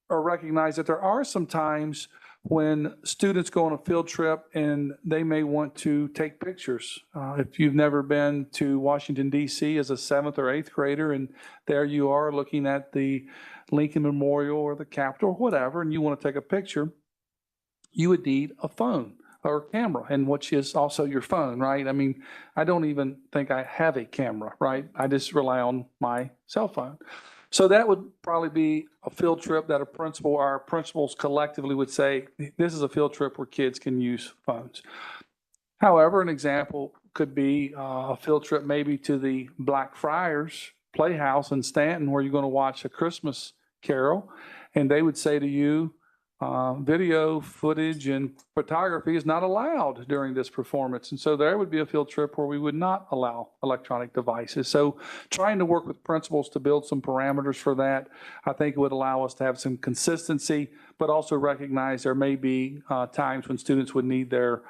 or recognized that there are some times when students go on a field trip and they may want to take pictures. If you've never been to Washington, D.C. as a 7th or 8th grader, and there you are looking at the Lincoln Memorial or the Capitol or whatever, and you want to take a picture, you would need a phone or camera, and which is also your phone, right? I mean, I don't even think I have a camera, right? I just rely on my cell phone. So that would probably be a field trip that our principals collectively would say, this is a field trip where kids can use phones. However, an example could be a field trip maybe to the Blackfriars Playhouse in Stanton, where you're going to watch a Christmas carol, and they would say to you, video footage and photography is not allowed during this performance. And so there would be a field trip where we would not allow electronic devices. So trying to work with principals to build some parameters for that, I think would allow us to have some consistency, but also recognize there may be times when students would need their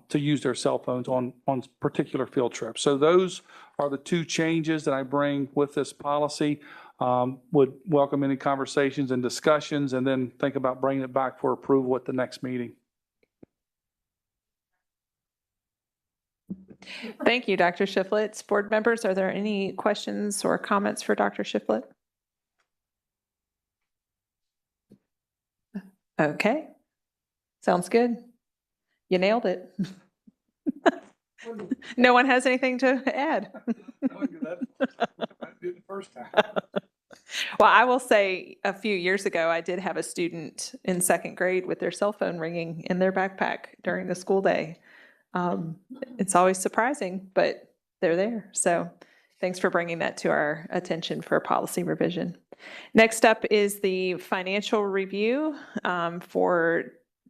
to use their cell phones on particular field trips. So those are the two changes that I bring with this policy. Would welcome any conversations and discussions, and then think about bringing it back for approval at the next meeting. Thank you, Dr. Shiflett. Board members, are there any questions or comments for Dr. Shiflett? Okay, sounds good. You nailed it. No one has anything to add. Well, I will say a few years ago, I did have a student in second grade with their cell phone ringing in their backpack during the school day. It's always surprising, but they're there. So thanks for bringing that to our attention for policy revision. Next up is the financial review for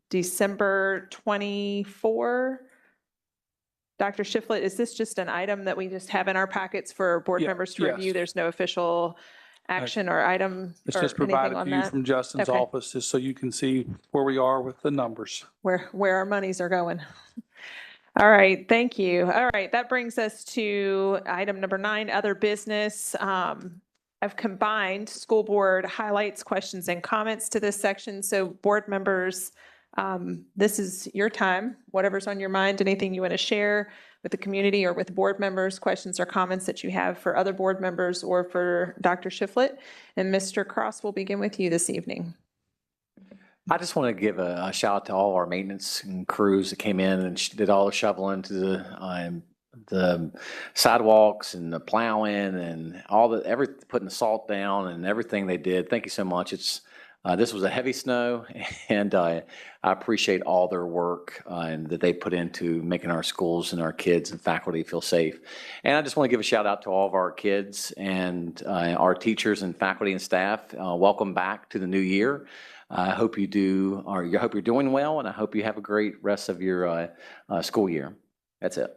December 24. Dr. Shiflett, is this just an item that we just have in our packets for board members to review? Yes. There's no official action or item It's or just anything provided on to you that? from Justin's Okay. office, just so you can see where we are with the numbers. Where our monies are going. All right, thank you. All right, that brings us to item number 9, other business. I've combined school board highlights, questions, and comments to this section. So board members, this is your time, whatever's on your mind, anything you want to share with the community or with board members, questions or comments that you have for other board members or for Dr. Shiflett. And Mr. Cross will begin with you this evening. I just want to give a shout out to all our maintenance and crews that came in and did all the shoveling to the sidewalks and the plowing and putting the salt down and everything they did. Thank you so much. This was a heavy snow, and I appreciate all their work and that they put into making our schools and our kids and faculty feel safe. And I just want to give a shout out to all of our kids and our teachers and faculty and staff. Welcome back to the new year. I hope you do, or I hope you're doing well, and I hope you have a great rest of your school year. That's it.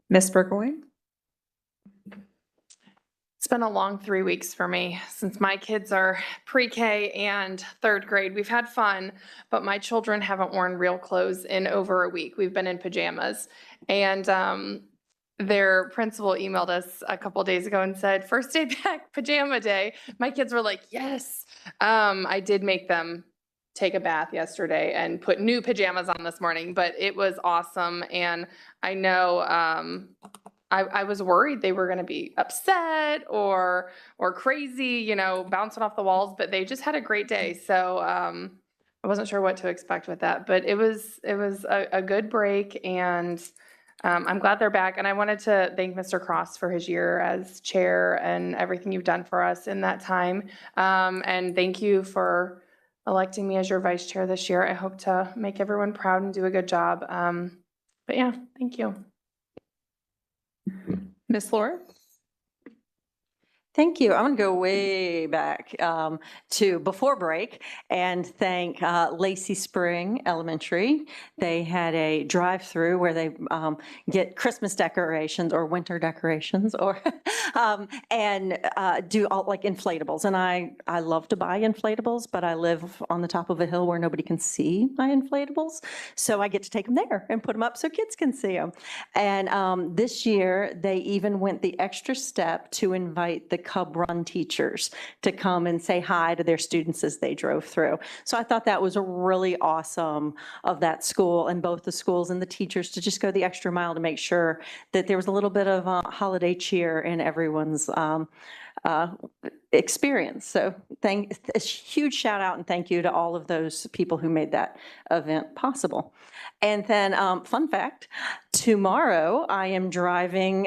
Ms. Burgoyne? It's been a long 3 weeks for me since my kids are pre-K and third grade. We've had fun, but my children haven't worn real clothes in over a week. We've been in pajamas. And their principal emailed us a couple days ago and said, first day back, pajama day. My kids were like, yes. I did make them take a bath yesterday and put new pajamas on this morning, but it was awesome. And I know I was worried they were going to be upset or crazy, bouncing off the walls, but they just had a great day. So I wasn't sure what to expect with that, but it was a good break, and I'm glad they're back. And I wanted to thank Mr. Cross for his year as chair and everything you've done for us in that time. And thank you for electing me as your vice chair this year. I hope to make everyone proud and do a good job. But yeah, thank you. Ms. Laura? Thank you. I'm going to go way back to before break and thank Lacey Spring Elementary. They had a drive-through where they get Christmas decorations or winter decorations or and do all like inflatables. And I love to buy inflatables, but I live on the top of a hill where nobody can see my inflatables. So I get to take them there and put them up so kids can see them. And this year, they even went the extra step to invite the Cub Run teachers to come and say hi to their students as they drove through. So I thought that was really awesome of that school and both the schools and the teachers to just go the extra mile to make sure that there was a little bit of holiday cheer in everyone's experience. So a huge shout out and thank you to all of those people who made that event possible. And then fun fact, tomorrow I am driving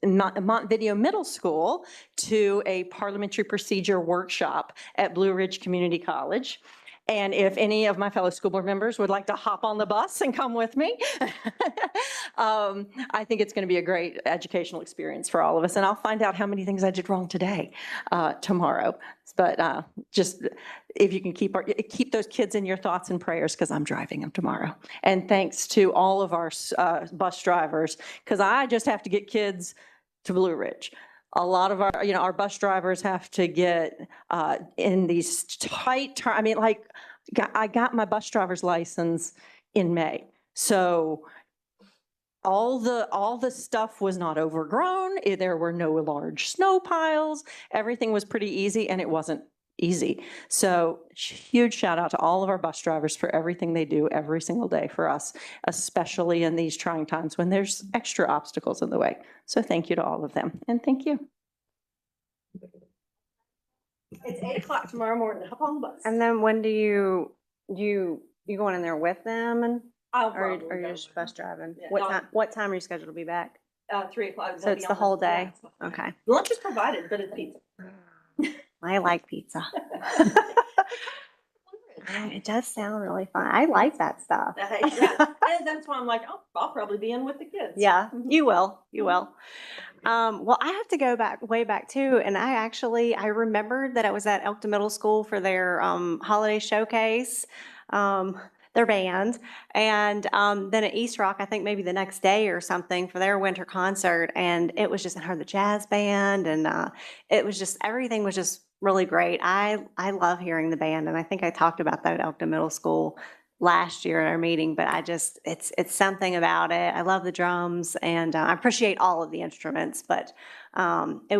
Montevideo Middle School to a parliamentary procedure workshop at Blue Ridge Community College. And if any of my fellow school board members would like to hop on the bus and come with me, I think it's going to be a great educational experience for all of us. And I'll find out how many things I did wrong today, tomorrow. But just if you can keep those kids in your thoughts and prayers, because I'm driving them tomorrow. And thanks to all of our bus drivers, because I just have to get kids to Blue Ridge. A lot of our bus drivers have to get in these tight terms. I mean, like, I got my bus driver's license in May. So all the stuff was not overgrown. There were no large snow piles. Everything was pretty easy, and it wasn't easy. So huge shout out to all of our bus drivers for everything they do every single day for us, especially in these trying times when there's extra obstacles in the way. So thank you to all of them, and thank you. It's 8 o'clock tomorrow morning. Hop on the bus. And then when do you going in there with them, and or you just bus driving? Yeah, What time are you scheduled to be back? 3 o'clock. So it's the whole day? Okay. Lunch is provided, but it's pizza. I like pizza. It does sound really fun. I like that stuff. Yeah. And that's why I'm like, oh, I'll probably be in with the kids. Yeah, you will. You will. Well, I have to go way back too. And I remembered that I was at Elkton Middle School for their holiday showcase, their band. And then at East Rock, I think maybe the next day or something for their winter concert. And it was just, I heard the jazz band, and it was just, everything was just really great. I love hearing the band. And I think I talked about that at Elkton Middle School last year at our meeting, but it's something about it. I love the drums, and I appreciate all of the instruments, but it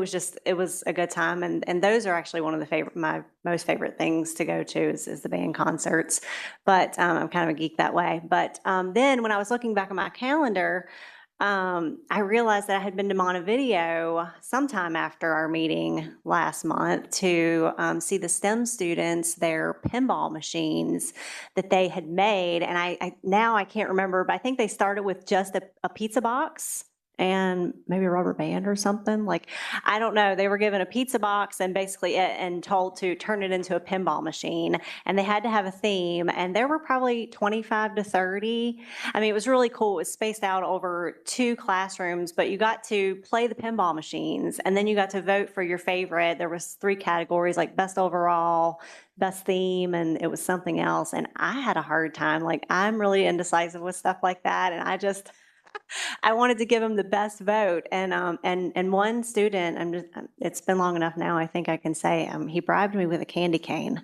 was a good time. And those are actually one of my most favorite things to go to is the band concerts. But I'm kind of a geek that way. But then when I was looking back on my calendar, I realized that I had been to Montevideo sometime after our meeting last month to see the STEM students, their pinball machines that they had made. And I can't remember, but I think they started with just a pizza box and maybe a rubber band or something. Like, I don't know. They were given a pizza box and basically and told to turn it into a pinball machine. And they had to have a theme. And there were probably 25 to 30. I mean, it was really cool. It was spaced out over 2 classrooms, but you got to play the pinball machines. And then you got to vote for your favorite. There was 3 categories, like best overall, best theme, and it was something else. And I had a hard time. Like, I'm really indecisive with stuff like that. And I wanted to give him the best vote, and one student, it's been long enough now, I think I can say, he bribed me with a candy cane.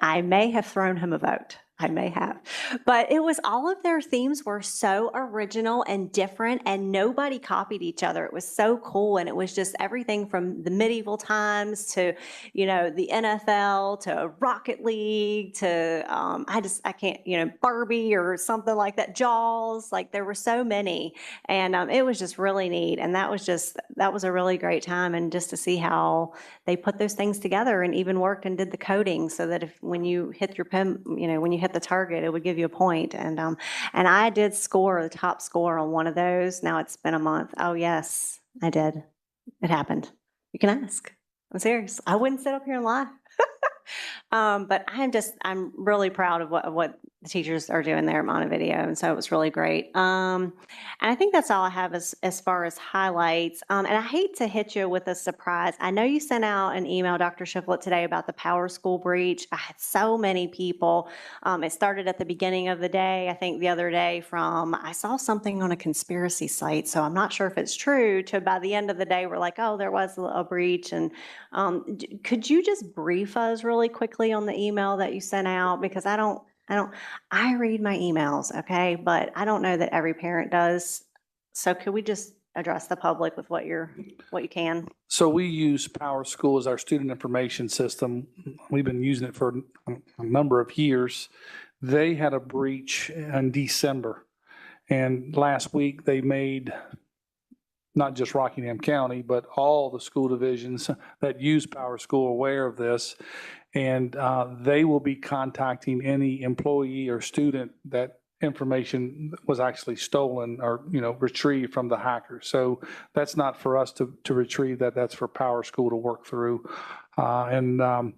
I may have thrown him a vote. I may have. But it was, all of their themes were so original and different, and nobody copied each other. It was so cool, and it was just everything from the medieval times to, the NFL to Rocket League to, I can't, Barbie or something like that, Jaws. Like, there were so many, and it was just really neat. And that was a really great time, and just to see how they put those things together and even worked and did the coding so that when you hit your pen, when you hit the target, it would give you a point. And I did score the top score on one of those. Now it's been a month. Oh yes, I did. It happened. You can ask. I'm serious. I wouldn't sit up here and lie. But I'm really proud of what the teachers are doing there at Montevideo. And so it was really great. And I think that's all I have as far as highlights. And I hate to hit you with a surprise. I know you sent out an email, Dr. Shiflett, today about the Power School breach. I had so many people. It started at the beginning of the day. I think the other day I saw something on a conspiracy site, so I'm not sure if it's true, to by the end of the day, we're like, oh, there was a breach. And could you just brief us really quickly on the email that you sent out? Because I read my emails, okay, but I don't know that every parent does. So could we just address the public with what you can? So we use Power School as our student information system. We've been using it for a number of years. They had a breach in December, and last week they made not just Rockingham County, but all the school divisions that use Power School aware of this. And they will be contacting any employee or student that information was actually stolen or, retrieved from the hackers. So that's not for us to retrieve that. That's for Power School to work through. Yeah,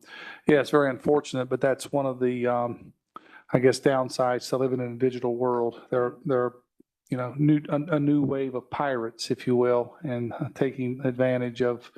it's very unfortunate, but that's one of the, I guess, downsides to living in a digital world. There are a new wave of pirates, if you will, and taking advantage of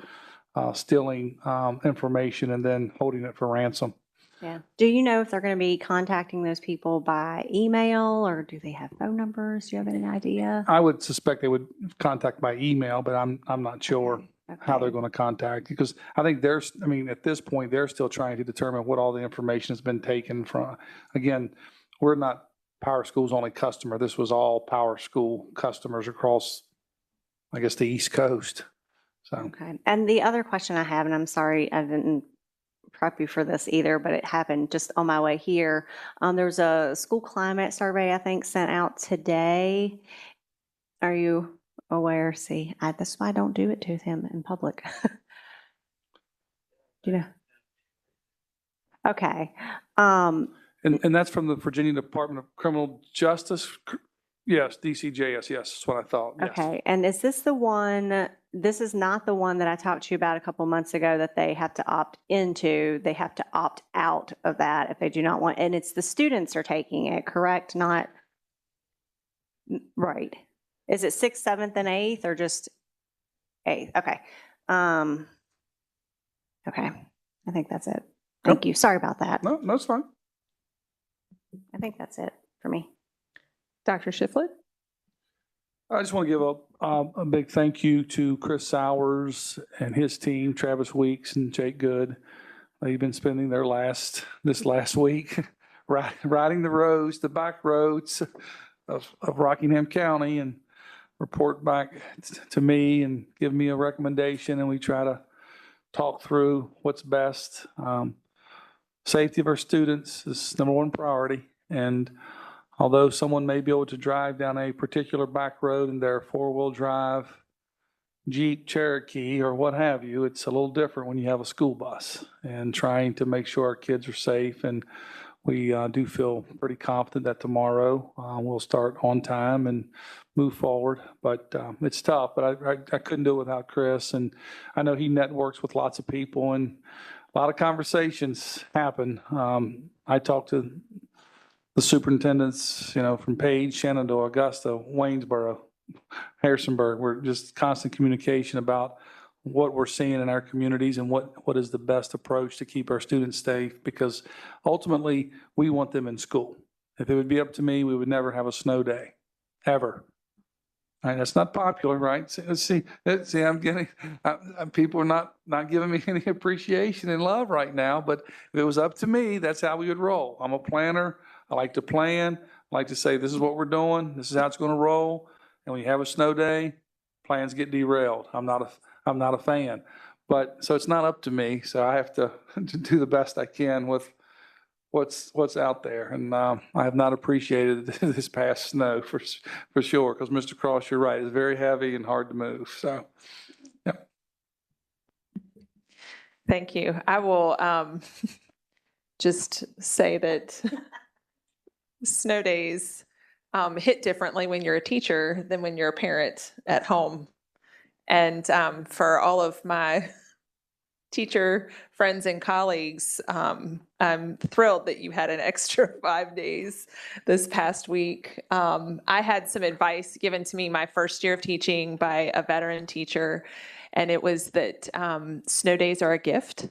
stealing information and then holding it for ransom. Yeah. Do you know if they're going to be contacting those people by email, or do they have phone numbers? Do you have any idea? I would suspect they would contact by email, but I'm not sure how they're going to contact, because I think at this point, they're still trying to determine what all the information has been taken from. Again, we're not Power School's only customer. This was all Power School customers across, I guess, the East Coast. So. Okay. And the other question I have, and I'm sorry I didn't prep you for this either, but it happened just on my way here. There's a school climate survey, I think, sent out today. Are you aware? See, that's why I don't do it to him in public. Do you know? Okay. And that's from the Virginia Department of Criminal Justice? Yes, DCJS, yes, that's what I thought. Yes. Okay, and is this the one, this is not the one that I talked to you about a couple months ago that they have to opt into, they have to opt out of that if they do not want, and it's the students are taking it, correct? Not, right. Is it 6th, 7th, and 8th, or just 8th? Okay. Okay, I think that's it. Thank you, sorry about that. No, that's fine. I think that's it for me. Dr. Shiflett? I just want to give a big thank you to Chris Sowers and his team, Travis Weeks and Jake Good. They've been spending this last week riding the roads, the back roads of Rockingham County, and report back to me and give me a recommendation, and we try to talk through what's best. Safety of our students is number one priority, and although someone may be able to drive down a particular back road in their four-wheel drive Jeep Cherokee or what have you, it's a little different when you have a school bus, and trying to make sure our kids are safe. And we do feel pretty confident that tomorrow we'll start on time and move forward. But it's tough, but I couldn't do it without Chris. And I know he networks with lots of people, and a lot of conversations happen. I talked to the superintendents, from Page, Shenandoah, Augusta, Waynesboro, Harrisonburg. We're just constant communication about what we're seeing in our communities and what is the best approach to keep our students safe, because ultimately we want them in school. If it would be up to me, we would never have a snow day, ever. All right, that's not popular, right? See, I'm getting, people are not giving me any appreciation and love right now, but if it was up to me, that's how we would roll. I'm a planner. I like to plan. I like to say, this is what we're doing. This is how it's going to roll. And when you have a snow day, plans get derailed. I'm not a fan, but so it's not up to me. So I have to do the best I can with what's out there. And I have not appreciated this past snow for sure. Because Mr. Cross, you're right. It's very heavy and hard to move. So, yeah. Thank you. I will just say that snow days hit differently when you're a teacher than when you're a parent at home. And for all of my teacher friends and colleagues, I'm thrilled that you had an extra 5 days this past week. I had some advice given to me my first year of teaching by a veteran teacher, and it was that snow days are a gift.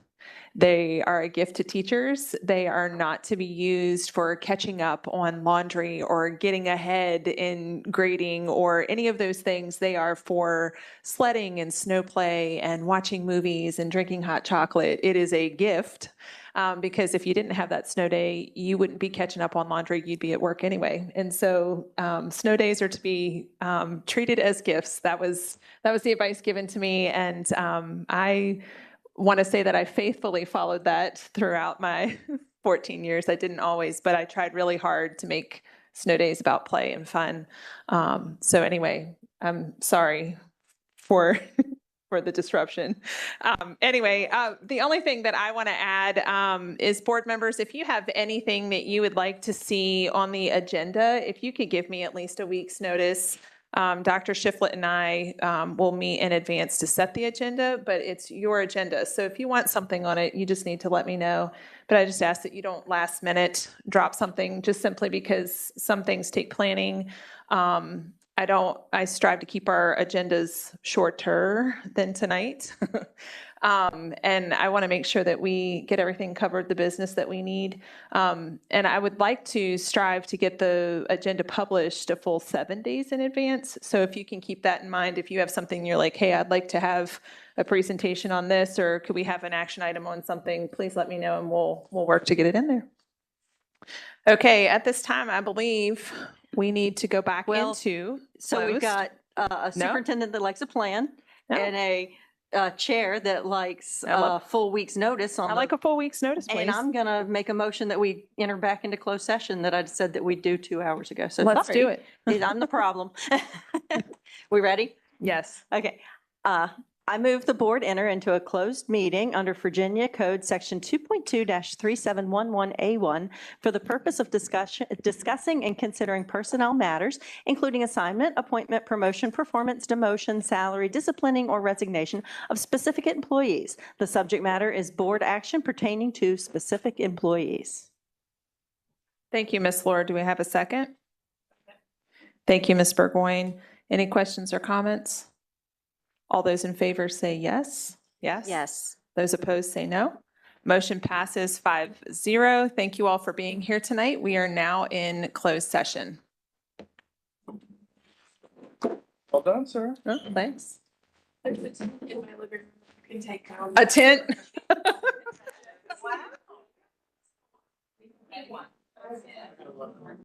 They are a gift to teachers. They are not to be used for catching up on laundry or getting ahead in grading or any of those things. They are for sledding and snow play and watching movies and drinking hot chocolate. It is a gift because if you didn't have that snow day, you wouldn't be catching up on laundry. You'd be at work anyway. And so snow days are to be treated as gifts. That was the advice given to me. And I want to say that I faithfully followed that throughout my 14 years. I didn't always, but I tried really hard to make snow days about play and fun. So anyway, I'm sorry for for the disruption. Anyway, the only thing that I want to add is board members, if you have anything that you would like to see on the agenda, if you could give me at least a week's notice. Dr. Shiflett and I will meet in advance to set the agenda, but it's your agenda. So if you want something on it, you just need to let me know. But I just ask that you don't last minute drop something just simply because some things take planning. I strive to keep our agendas shorter than tonight. And I want to make sure that we get everything covered, the business that we need. And I would like to strive to get the agenda published a full 7 days in advance. So if you can keep that in mind, if you have something you're like, hey, I'd like to have a presentation on this, or could we have an action item on something, please let me know and we'll work to get it in there. Okay, at this time, I believe we need to go back into So we've closed. got a superintendent that likes a plan and a chair that likes a full week's notice on I like a full week's notice, please. And I'm going to make a motion that we enter back into closed session that I said that we'd do 2 hours ago. So Let's do it. I'm the problem. We ready? Yes. Okay. I move the board enter into a closed meeting under Virginia Code Section 2.2-3711A1 for the purpose of discussing and considering personnel matters, including assignment, appointment, promotion, performance, demotion, salary, disciplining, or resignation of specific employees. The subject matter is board action pertaining to specific employees. Thank you, Ms. Laura. Do we have a second? Thank you, Ms. Burgoyne. Any questions or comments? All those in favor say yes. Yes? Yes. Those opposed say no. Motion passes 5-0. Thank you all for being here tonight. We are now in closed session. Well done, sir. Oh, thanks. In my living room, you can take A tent?